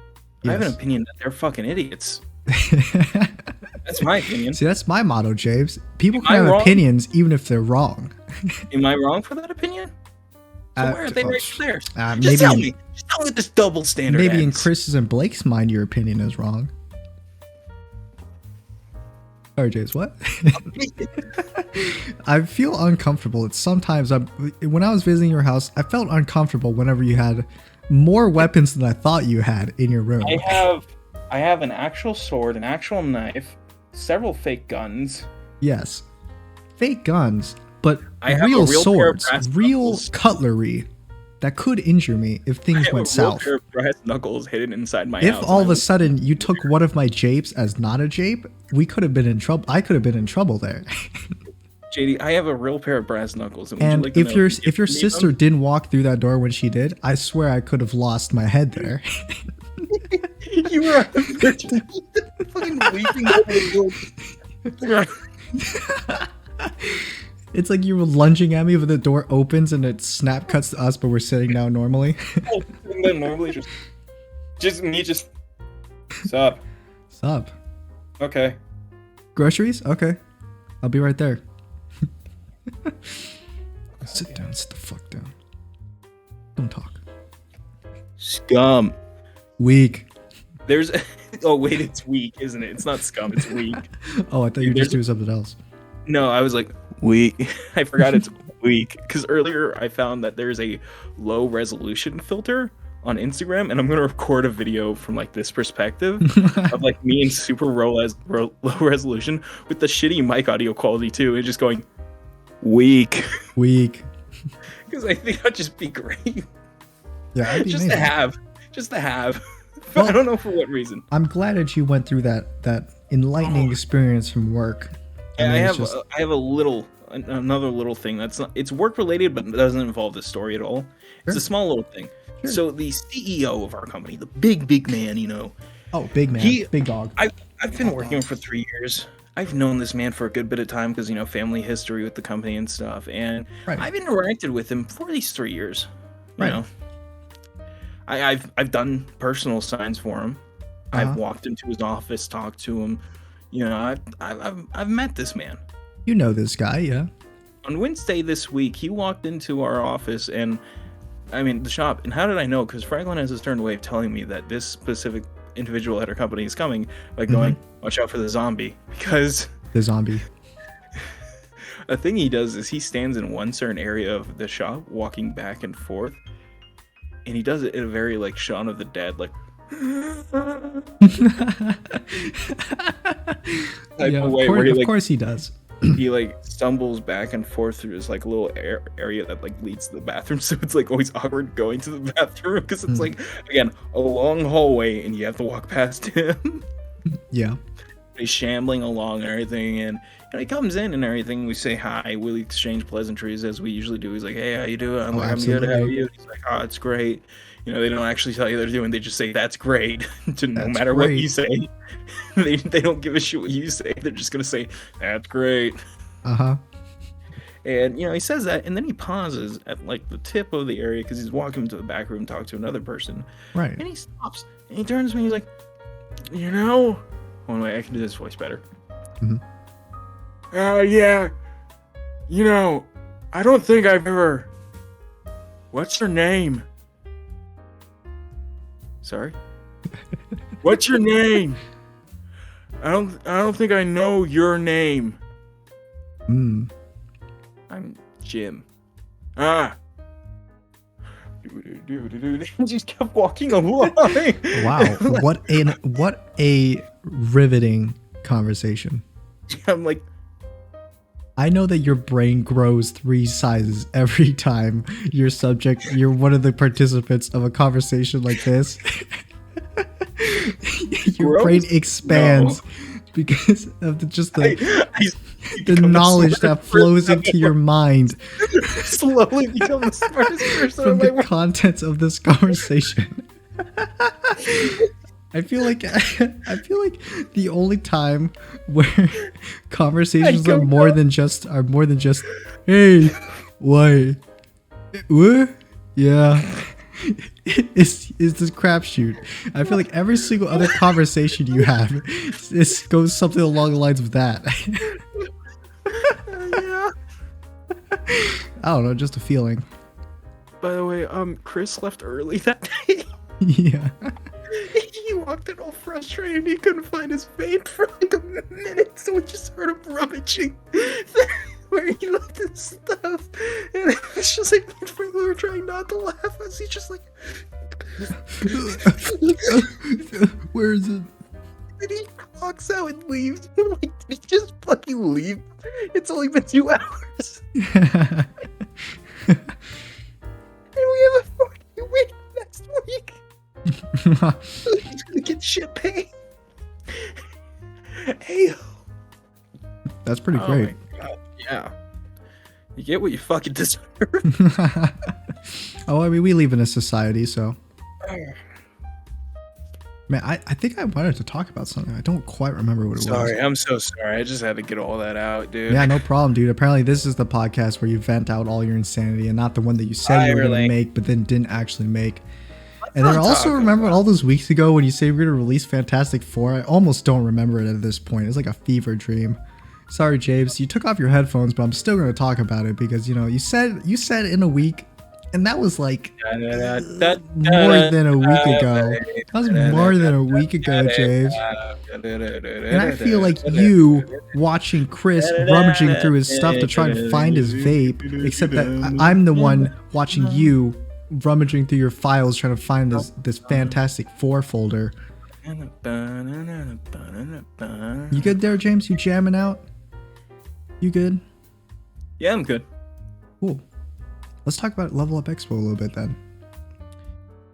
B: I have an opinion that they're fucking idiots. That's my opinion.
A: See, that's my motto, James. People can have opinions even if they're wrong.
B: Am I wrong for that opinion? So where are they right there?
A: Just tell me.
B: Just tell me what this double standard
A: Maybe
B: ends.
A: in Chris's and Blake's mind, your opinion is wrong. Sorry, James, what? I feel uncomfortable. It's sometimes when I was visiting your house, I felt uncomfortable whenever you had more weapons than I thought you had in your room.
B: I have an actual sword, an actual knife, several fake guns.
A: Yes. Fake guns, but
B: I have
A: real
B: a real
A: swords,
B: pair of brass
A: real
B: knuckles.
A: Cutlery that could injure me if things went south.
B: Pair of brass knuckles hidden inside my
A: If
B: house.
A: all of a sudden you took one of my japes as not a jape, we could have been in trouble. I could have been in trouble there.
B: JD, I have a real pair of brass knuckles.
A: And if your sister didn't walk through that door when she did, I swear I could have lost my head there.
B: You were fucking weeping over the
A: It's like you were lunging at me, but the door opens and it snap cuts to us, but we're sitting down normally.
B: Normally, just me, sup.
A: Sup?
B: Okay.
A: Groceries? Okay. I'll be right there. Sit down. Sit the fuck down. Don't talk.
B: Scum.
A: Weak.
B: There's. Oh wait, it's weak, isn't it? It's not scum. It's weak.
A: Oh, I thought you were just doing something else.
B: No, I was like weak. I forgot it's weak because earlier I found that there's a low resolution filter on Instagram, and I'm gonna record a video from like this perspective of like me in super low resolution with the shitty mic audio quality too, and just going weak.
A: Weak.
B: Because I think that'd just be great.
A: Yeah, I'd be
B: just
A: amazing.
B: to have.
A: Well,
B: I don't know for what reason.
A: I'm glad that you went through that enlightening experience from work.
B: Yeah, I have another little thing that's not, it's work related, but it doesn't involve this story at all. Sure. It's a small little thing. Sure. So the CEO of our company, the big man, you know.
A: Oh, big man, big dog.
B: I've been working for 3 years. I've known this man for a good bit of time because, you know, family history with the company and stuff. And I've interacted with him for these 3 years. You know, I've done personal signs for him. I've walked into his office, talked to him. You know, I've met this man.
A: You know this guy, yeah.
B: On Wednesday this week, he walked into our office and, I mean, the shop. And how did I know? Because Franklin has this turned way of telling me that this specific individual at our company is coming, like going, watch out for the zombie. Because
A: the zombie.
B: A thing he does is he stands in one certain area of the shop, walking back and forth. And he does it in a very like Shaun of the Dead, like
A: yeah, of course he does.
B: He like stumbles back and forth through this like little area that like leads to the bathroom, so it's like always awkward going to the bathroom because it's like, again, a long hallway and you have to walk past him.
A: Yeah,
B: he's shambling along and everything, and you know, he comes in and everything. We say hi, we exchange pleasantries as we usually do. He's like, hey, how you doing? I'm like, I'm good, how are you? He's like, oh, it's great. You know, they don't actually tell you they're doing, they just say that's great. No matter what you say. They don't give a shit what you say. They're just gonna say that's great. And you know, he says that, and then he pauses at like the tip of the area because he's walking to the back room to talk to another person.
A: Right.
B: And he stops and he turns to me. He's like, you know, one way I can do this voice better. Yeah. You know, I don't think I've ever. What's her name? Sorry. What's your name? I don't think I know your name. I'm Jim. and just kept walking along.
A: Wow, what a riveting conversation.
B: I'm like,
A: I know that your brain grows 3 sizes every time you're one of the participants of a conversation like this. Your brain expands because of the knowledge that flows into your mind.
B: Slowly become the smartest person
A: from the contents of this conversation. I feel like the only time where conversations are more than just hey, why, what, yeah, is this crapshoot. I feel like every single other conversation you have, this goes something along the lines of that.
B: Yeah.
A: I don't know, just a feeling.
B: By the way, Chris left early that day.
A: Yeah.
B: He walked in all frustrated. He couldn't find his vape for like a minute, so we just heard him rummaging where he left his stuff. And it was just like, we were trying not to laugh as he's just like,
A: where is it?
B: And he walks out and leaves. I'm like, did he just fucking leave? It's only been 2 hours. And we have a fucking week next week. He's gonna get shit paid. Hey,
A: that's pretty great.
B: My God. Yeah, you get what you fucking deserve.
A: Oh, I mean, we live in a society, so. Man, I think I wanted to talk about something. I don't quite remember what it was.
B: Sorry, I'm so sorry. I just had to get all that out, dude.
A: Yeah, no problem, dude. Apparently, this is the podcast where you vent out all your insanity and not the one that you said you were going to make, but then didn't actually make. And then also remember all those weeks ago when you say we're going to release Fantastic Four? I almost don't remember it at this point. It's like a fever dream. Sorry, James. You took off your headphones, but I'm still going to talk about it because, you know, you said in a week, and that was like more than a week ago. That was more than a week ago, James. And I feel like you watching Chris rummaging through his stuff to try and find his vape, except that I'm the one watching you rummaging through your files trying to find this Fantastic Four folder. You good there, James? You jamming out? You good?
B: Yeah, I'm good.
A: Cool. Let's talk about Level Up Expo a little bit then.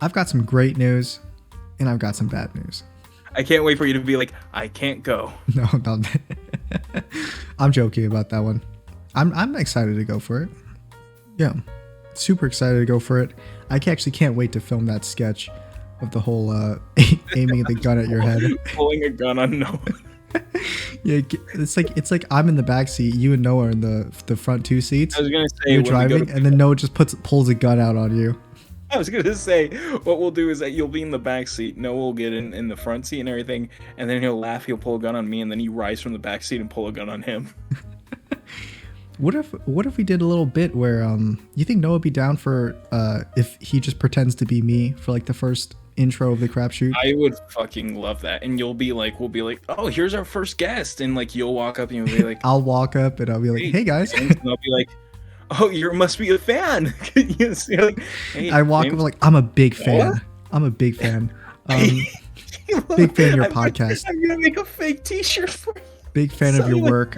A: I've got some great news, and I've got some bad news.
B: I can't wait for you to be like, I can't go.
A: No. I'm joking about that one. I'm excited to go for it. Yeah. Super excited to go for it. I actually can't wait to film that sketch of the whole aiming the gun at your head.
B: Pulling a gun on Noah.
A: Yeah, it's like I'm in the back seat, you and Noah are in the front 2 seats.
B: I was gonna say
A: you're driving, and then Noah just pulls a gun out on you.
B: I was gonna say what we'll do is that you'll be in the back seat, Noah will get in the front seat and everything, and then he'll laugh, he'll pull a gun on me, and then you rise from the back seat and pull a gun on him.
A: What if we did a little bit where you think Noah would be down for if he just pretends to be me for like the first intro of the crapshoot?
B: I would fucking love that. And we'll be like, oh, here's our first guest, and like you'll walk up and you'll be like,
A: I'll walk up and I'll be like, hey guys,
B: and I'll be like, oh, you must be a fan. You see, like, hey,
A: I walk up like, I'm a big fan. I'm a big fan. Big fan of your podcast.
B: I'm gonna make a fake t-shirt for you.
A: Big fan of your work.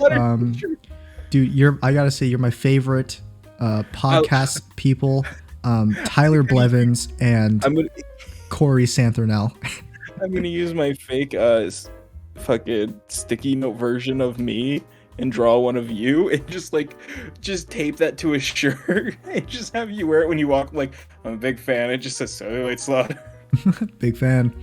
A: Dude, I gotta say, you're my favorite podcast people. Tyler Blevins and Corey Santhornell.
B: I'm gonna use my fake fucking sticky note version of me and draw one of you and just tape that to a shirt and just have you wear it when you walk. Like, I'm a big fan. It just says Cellulite Slaughter.
A: Big fan.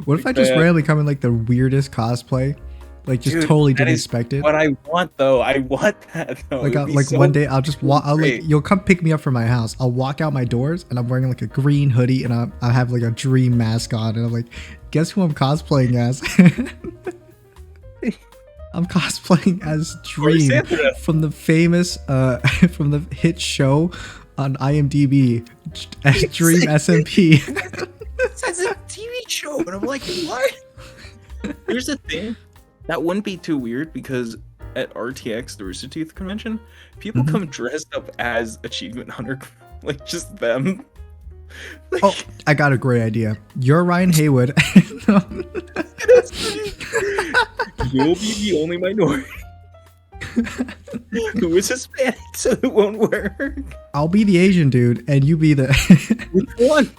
A: What if I just randomly come in like the weirdest cosplay? Like, just totally didn't expect it.
B: What I want, though. I want that, though.
A: Like one day I'll just walk. You'll come pick me up from my house. I'll walk out my doors and I'm wearing like a green hoodie and I have like a dream mask on and I'm like, guess who I'm cosplaying as? I'm cosplaying as Dream from the famous from the hit show on IMDb as Dream SMP.
B: It's a TV show, and I'm like, what? Here's the thing. That wouldn't be too weird because at RTX, the Rooster Teeth convention, people come dressed up as Achievement Hunter, like just them. Like,
A: Oh, I got a great idea. You're Ryan Haywood.
B: you'll be the only minority who is Hispanic, so it won't work.
A: I'll be the Asian dude, and you be the.
B: Which one?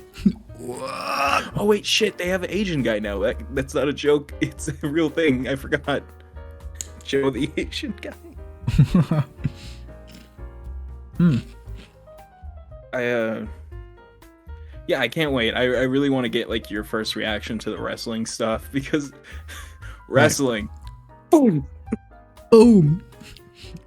B: Oh wait, shit! They have an Asian guy now. That's not a joke. It's a real thing. I forgot. Joe the Asian guy. Yeah, I can't wait. I really want to get like your first reaction to the wrestling stuff because wrestling. Boom.
A: Boom.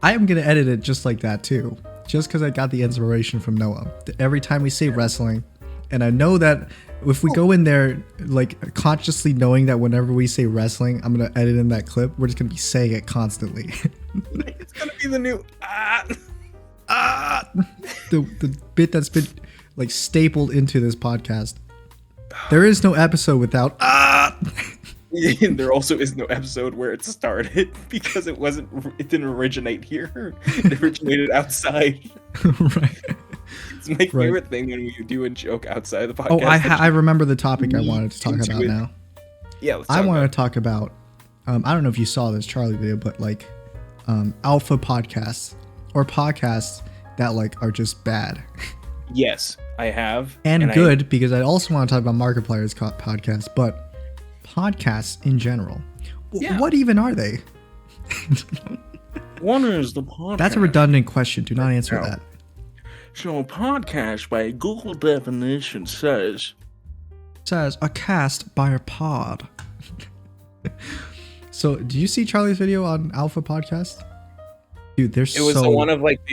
A: I am gonna edit it just like that too, just because I got the inspiration from Noah. Every time we say wrestling, and I know that if we go in there like consciously knowing that whenever we say wrestling, I'm gonna edit in that clip. We're just gonna be saying it constantly.
B: It's gonna be the new
A: the bit that's been like stapled into this podcast. There is no episode without
B: And there also is no episode where it started because it didn't originate here. It originated outside.
A: Right.
B: It's my favorite thing when we do a joke outside the podcast.
A: Oh, I remember the topic I wanted to talk about now.
B: Yeah,
A: I want to talk about. I don't know if you saw this Charlie video, but like alpha podcasts or podcasts that like are just bad.
B: Yes, I have.
A: And good, because I also want to talk about Markiplier's podcast, but podcasts in general.
B: Yeah.
A: What even are they?
B: One is the podcast.
A: That's a redundant question. Do not answer that.
B: So a podcast by Google definition says
A: a cast by a pod. So, do you see Charlie's video on Alpha Podcast? Dude, there's
B: it was the one of like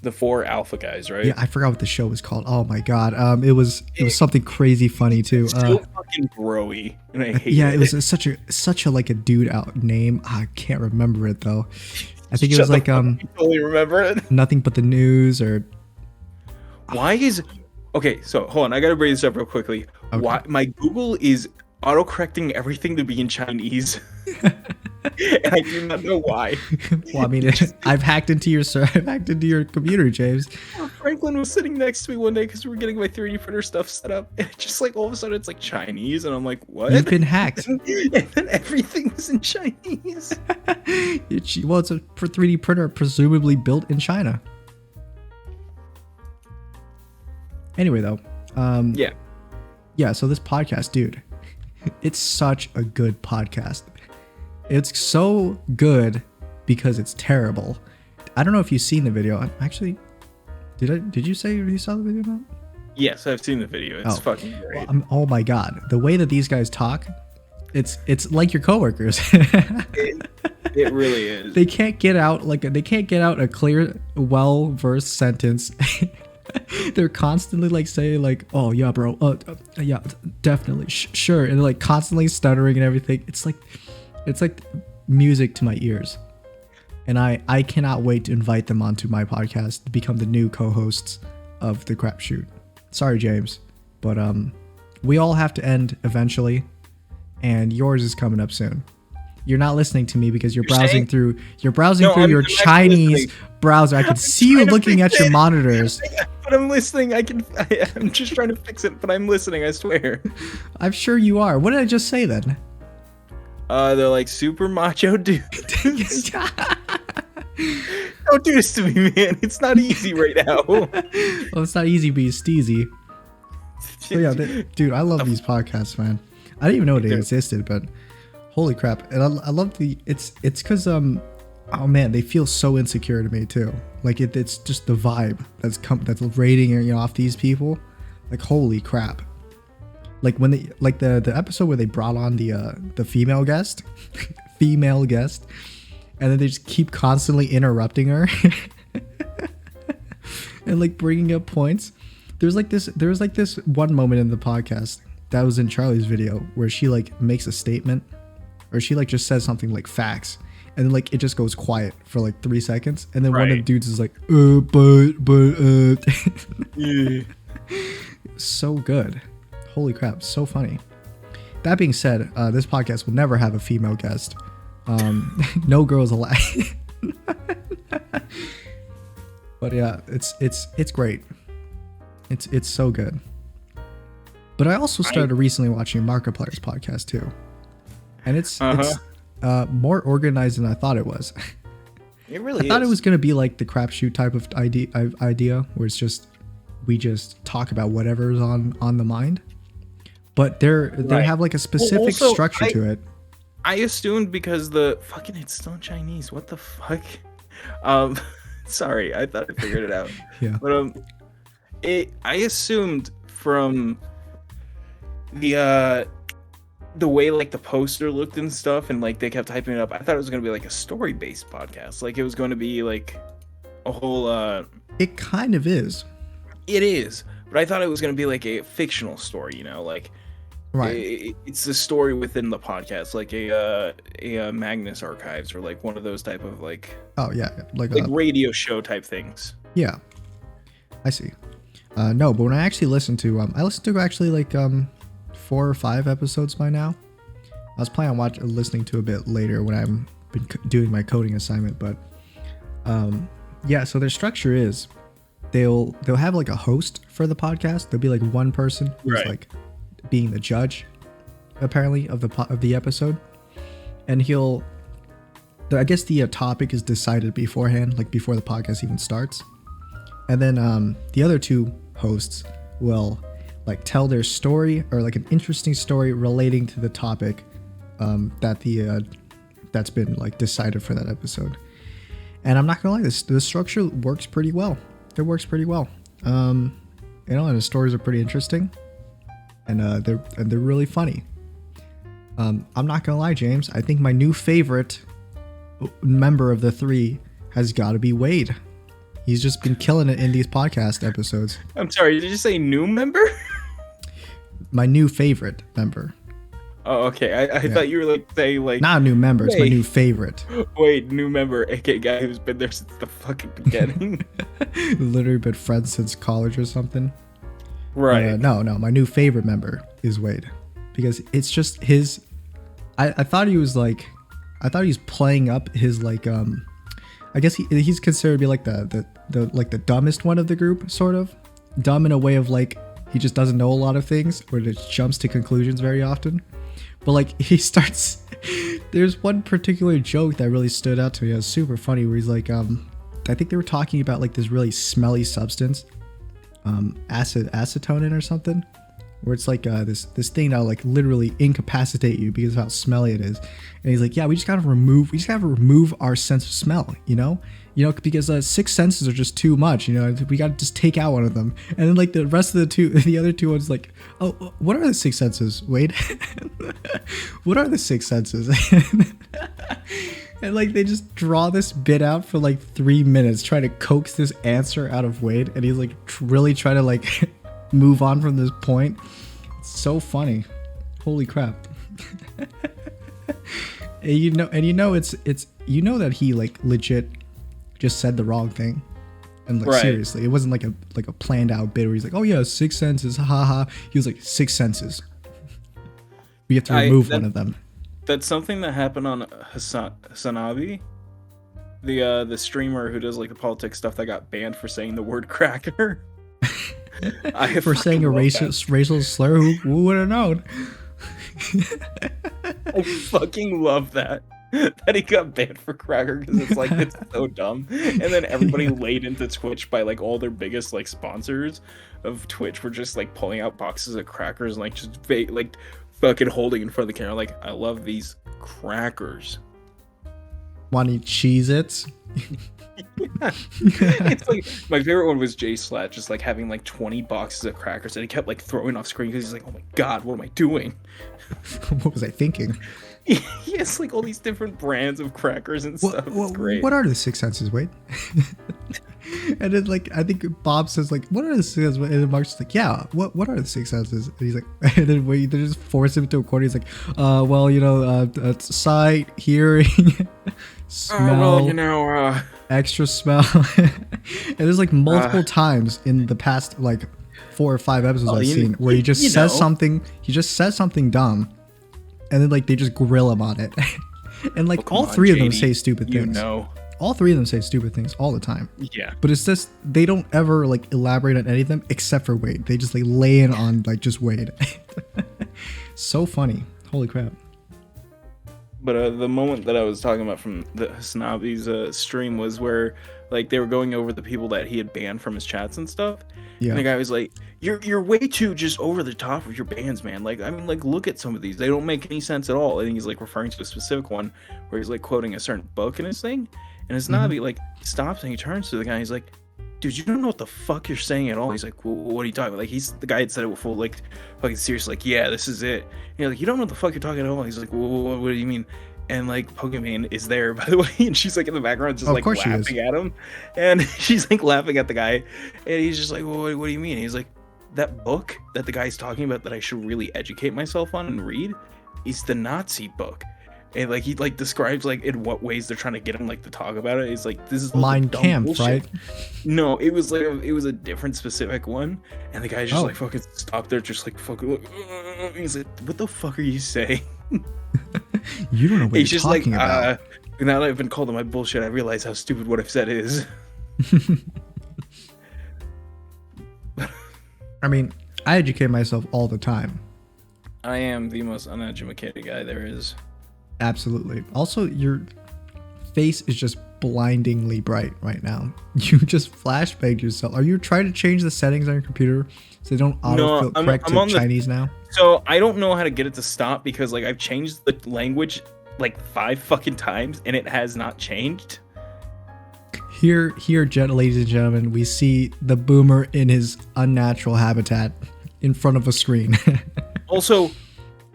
B: the 4 alpha guys, right?
A: Yeah, I forgot what the show was called. Oh my god. It was something crazy funny too.
B: It's so fucking growy, and I hate
A: it was such a like a dude out name. I can't remember it though. I think it was like
B: totally remember it.
A: Nothing But the News or
B: why is okay, so hold on, I gotta bring this up real quickly. Okay. Why my Google is autocorrecting everything to be in Chinese. And I do not know why.
A: Well, I mean, I've hacked into your computer, James.
B: Franklin was sitting next to me one day because we were getting my 3D printer stuff set up, and just like all of a sudden it's like Chinese, and I'm like, what?
A: You've been hacked.
B: And then everything was in Chinese.
A: It's a 3D printer presumably built in China. Anyway, though, yeah. So this podcast, dude, it's such a good podcast. It's so good because it's terrible. I don't know if you've seen the video. Actually, did you say you saw the video now?
B: Yes, I've seen the video. It's fucking great.
A: Oh my god, the way that these guys talk, it's like your coworkers.
B: It really is.
A: They can't get out a clear, well-versed sentence. They're constantly like saying like, "Oh yeah, bro. Yeah, definitely, sure," and they're like constantly stuttering and everything. It's like music to my ears, and I cannot wait to invite them onto my podcast to become the new co-hosts of the Crap Chute. Sorry, James, but we all have to end eventually, and yours is coming up soon. You're not listening to me because you're browsing through your Chinese browser. I can see you looking at your monitors.
B: But I'm listening. I'm just trying to fix it, but I'm listening, I swear.
A: I'm sure you are. What did I just say then?
B: They're like super macho dudes. Don't do this to me, man. It's not easy right now.
A: Well, it's not easy being steezy. So yeah, dude, I love these podcasts, man. I didn't even know they existed, but holy crap. And I love it's because oh man, they feel so insecure to me too. Like it's just the vibe that's radiating off these people. Like holy crap. Like when the episode where they brought on the female guest, and then they just keep constantly interrupting her and like bringing up points. There was like this one moment in the podcast that was in Charlie's video where she like makes a statement, or she like just says something like facts, and then like it just goes quiet for like 3 seconds, and then one of the dudes is like, yeah. So good. Holy crap, so funny. That being said, this podcast will never have a female guest. No girls allowed. But yeah, it's great. It's so good. But I also started recently watching Markiplier's podcast too, and it's more organized than I thought it was.
B: It really
A: I thought it was gonna be like the crapshoot type of idea where it's just we just talk about whatever's on the mind. But they have like a specific structure to it.
B: I assumed because it's still in Chinese. What the fuck? Sorry, I thought I figured it out.
A: Yeah.
B: But I assumed from the way like the poster looked and stuff, and like they kept typing it up. I thought it was gonna be like a story-based podcast. Like it was going to be like a whole.
A: It kind of is.
B: It is, but I thought it was gonna be like a fictional story. You know, like.
A: Right.
B: It's a story within the podcast, like a Magnus Archives or like one of those type of like.
A: Oh yeah, like
B: radio show type things.
A: Yeah, I see. No, but when I actually listened to actually like 4 or 5 episodes by now. I was planning on listening to a bit later when I'm been doing my coding assignment, but yeah. So their structure is they'll have like a host for the podcast. There'll be like one person who's like being the judge, apparently, of the episode, and I guess the topic is decided beforehand, like before the podcast even starts, and then the other 2 hosts will like tell their story or like an interesting story relating to the topic that's been like decided for that episode. And I'm not gonna lie, the structure works pretty well. It works pretty well. And the stories are pretty interesting. And they're really funny. I'm not gonna lie, James. I think my new favorite member of the 3 has got to be Wade. He's just been killing it in these podcast episodes.
B: I'm sorry, did you say new member?
A: My new favorite member.
B: Oh, okay. I thought you were like saying like
A: not a new member. It's my new favorite.
B: Wait, new member, aka guy who's been there since the fucking beginning.
A: Literally been friends since college or something.
B: Right.
A: No. My new favorite member is Wade, because it's just his. I thought he was playing up his like I guess he's considered to be like the dumbest one of the group, sort of dumb in a way of like he just doesn't know a lot of things or just jumps to conclusions very often. But like he starts. There's one particular joke that really stood out to me. It was super funny where he's like I think they were talking about like this really smelly substance. Acetonin or something, where it's like this thing that'll like literally incapacitate you because of how smelly it is. And he's like, yeah, we just gotta remove our sense of smell, you know, because 6 senses are just too much, we gotta just take out one of them. And then like the rest of the other 2 ones like, oh, what are the 6 senses, Wade? What are the 6 senses? And like they just draw this bit out for like 3 minutes trying to coax this answer out of Wade, and he's like really trying to like move on from this point. It's so funny. Holy crap. And it's that he like legit just said the wrong thing. And like seriously, it wasn't like a planned out bit where he's like, oh yeah, 6 senses, haha. He was like, 6 senses. We have to remove one of them.
B: That's something that happened on Hasanabi, the streamer who does like the politics stuff that got banned for saying the word cracker.
A: For saying a racial slur, who would have known?
B: I fucking love that he got banned for cracker because it's like it's so dumb. And then everybody laid into Twitch by like all their biggest like sponsors of Twitch were just like pulling out boxes of crackers and like just like fucking holding in front of the camera like, I love these crackers.
A: Want to Cheez-Its?
B: Yeah. It's like my favorite one was Jay Slat just like having like 20 boxes of crackers and he kept like throwing off screen because he's like, oh my god, what am I doing?
A: What was I thinking?
B: He has like all these different brands of crackers and stuff. It's great.
A: What are the 6 senses? Wait. And then like I think Bob says like, what are the 6 senses? And then Mark's like, yeah, what are the 6 senses? And he's like, and then they just force him to a corner. He's like, well, sight, hearing, smell, extra smell. And there's like multiple times in the past like 4 or 5 episodes I've seen where he just says something. He just says something dumb, and then like they just grill him on it. And like all 3 of them say stupid things. all three of them say stupid things all the time.
B: Yeah.
A: But it's just they don't ever like elaborate on any of them except for Wade. They just like lay in on like just Wade. So funny. Holy crap.
B: But the moment that I was talking about from the Snobby's stream was where like they were going over the people that he had banned from his chats and stuff.
A: Yeah.
B: And the guy was like, "You're way too just over the top with your bans, man. Like, I mean, like, look at some of these; they don't make any sense at all." And he's like referring to a specific one where he's like quoting a certain book in his thing, and his Snobby like stops and he turns to the guy. And he's like, "Dude, you don't know what the fuck you're saying at all." He's like, well, "What are you talking about?" Like, the guy had said it with full like fucking serious, like, "Yeah, this is it." And you're like, "You don't know what the fuck you're talking at all." He's like, well, "What do you mean?" And like Pokemon is there, by the way, and she's like in the background just like laughing at him, and she's like laughing at the guy, and he's just like, well, what do you mean? And he's like, that book that the guy's talking about that I should really educate myself on and read is the Nazi book. And like he like describes like in what ways they're trying to get him like to talk about it. It's like, this is
A: Mein Kampf, right?
B: No, it was like it was a different specific one, and the guy just like fucking stopped there, just like fucking like, he's like, what the fuck are you saying?
A: You don't know what
B: he's
A: you're
B: just
A: talking
B: like,
A: about.
B: Now that I've been called on my bullshit, I realize how stupid what I've said is.
A: I mean, I educate myself all the time.
B: I am the most uneducated guy there is.
A: Absolutely. Also, your face is just blindingly bright right now. You just flashbanged yourself. Are you trying to change the settings on your computer so they don't autofill correct to Chinese now?
B: So I don't know how to get it to stop because like I've changed the language like 5 fucking times and it has not changed.
A: Here, ladies and gentlemen, we see the boomer in his unnatural habitat in front of a screen.
B: Also,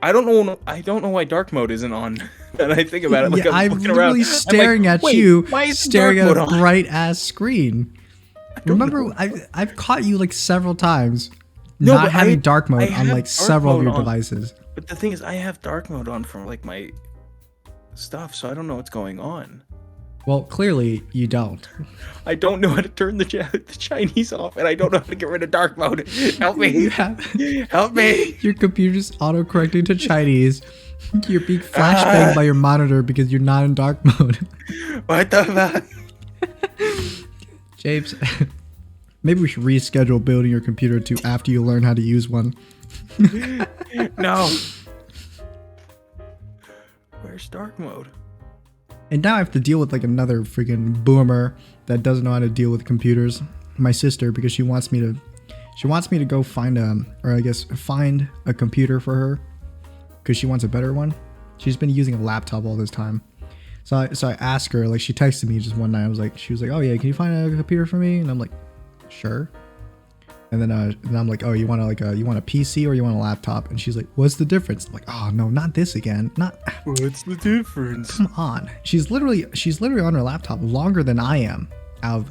B: I don't know why dark mode isn't on. And I think about it, like
A: I'm literally
B: around,
A: staring
B: like,
A: at you, staring at a
B: on?
A: bright ass screen. Remember, I've caught you like several times not having dark mode on like several of your devices.
B: But the thing is, I have dark mode on for like my stuff, so I don't know what's going on.
A: Well, clearly you don't.
B: I don't know how to turn the Chinese off, and I don't know how to get rid of dark mode. Help me! Help me!
A: Your computer's auto-correcting to Chinese. You're being flashbanged by your monitor because you're not in dark mode.
B: What the fuck?
A: James, maybe we should reschedule building your computer to after you learn how to use one.
B: No. Where's dark mode?
A: And now I have to deal with like another freaking boomer that doesn't know how to deal with computers. My sister, because she wants me to go find a computer for her because she wants a better one. She's been using a laptop all this time. So I asked her, like, she texted me just one night. She was like, "Oh yeah, can you find a computer for me?" And I'm like, "Sure." And then I'm like, "Oh, you want a PC or you want a laptop?" And she's like, "What's the difference?" I'm like, "Oh no, not this again. Not."
B: What's the difference?
A: Come on. She's literally on her laptop longer than I am out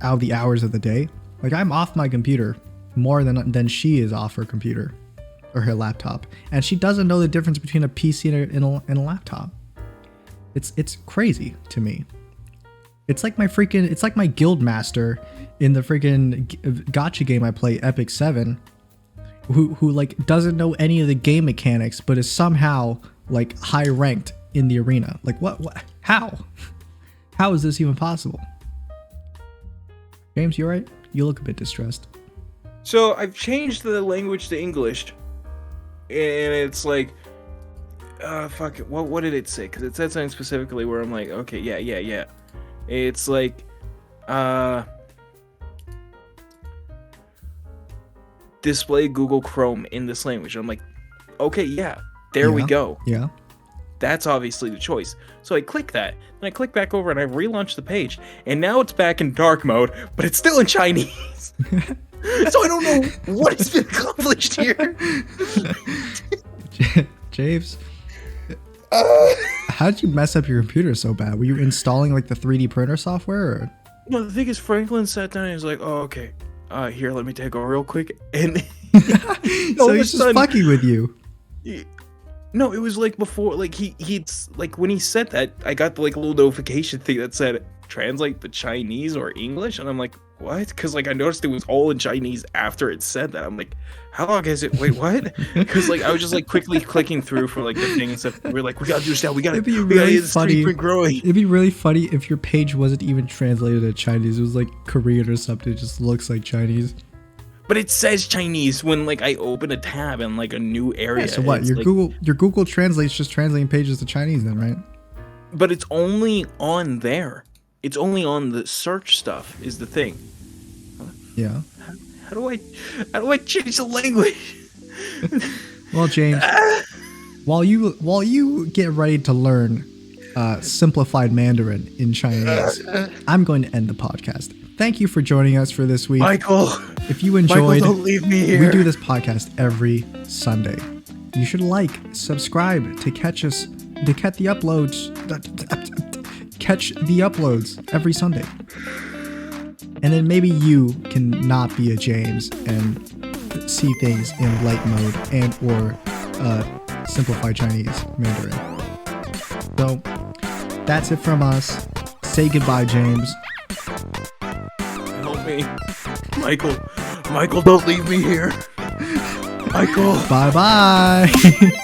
A: of the hours of the day. Like, I'm off my computer more than she is off her computer or her laptop, and she doesn't know the difference between a PC and a laptop. It's crazy to me. It's like my guild master in the freaking gacha game I play, Epic 7, who like doesn't know any of the game mechanics but is somehow like high ranked in the arena. Like what how is this even possible? James, you alright? You look a bit distressed.
B: So I've changed the language to English, and it's like, fuck it. What did it say? Because it said something specifically where I'm like, okay, yeah. It's like, display Google Chrome in this language. I'm like, okay, yeah, there we go.
A: Yeah.
B: That's obviously the choice. So I click that, and I click back over, and I relaunch the page, and now it's back in dark mode, but it's still in Chinese. So I don't know what has been accomplished here.
A: James, how did you mess up your computer so bad? Were you installing like the 3D printer software? Or?
B: No, the thing is, Franklin sat down and was like, "Oh, okay, here, let me take over real quick." And
A: so he's just fucking with you.
B: No, it was like before, like he'd like when he said that, I got the like little notification thing that said translate the Chinese or English, and I'm like, what? Because like I noticed it was all in Chinese after it said that. I'm like, how long is it? Wait, what? Because like I was just like quickly clicking through for like the things that we're like, we gotta do this now. We gotta get this print growing.
A: It'd be really funny if your page wasn't even translated to Chinese. It was like Korean or something. It just looks like Chinese.
B: But it says Chinese when like I open a tab in like a new area.
A: Yeah, so what? Your Google Translate's just translating pages to Chinese then, right?
B: But it's only on there. It's only on the search stuff is the thing.
A: Yeah.
B: How do I change the language?
A: Well, James, while you get ready to learn simplified Mandarin in Chinese, I'm going to end the podcast. Thank you for joining us for this week.
B: Michael,
A: if you enjoyed,
B: don't leave me here.
A: We do this podcast every Sunday. You should subscribe to catch the uploads every Sunday. And then maybe you can not be a James and see things in light mode and or simplified Chinese Mandarin. So that's it from us. Say goodbye, James.
B: Help me. Michael, don't leave me here. Michael.
A: Bye-bye.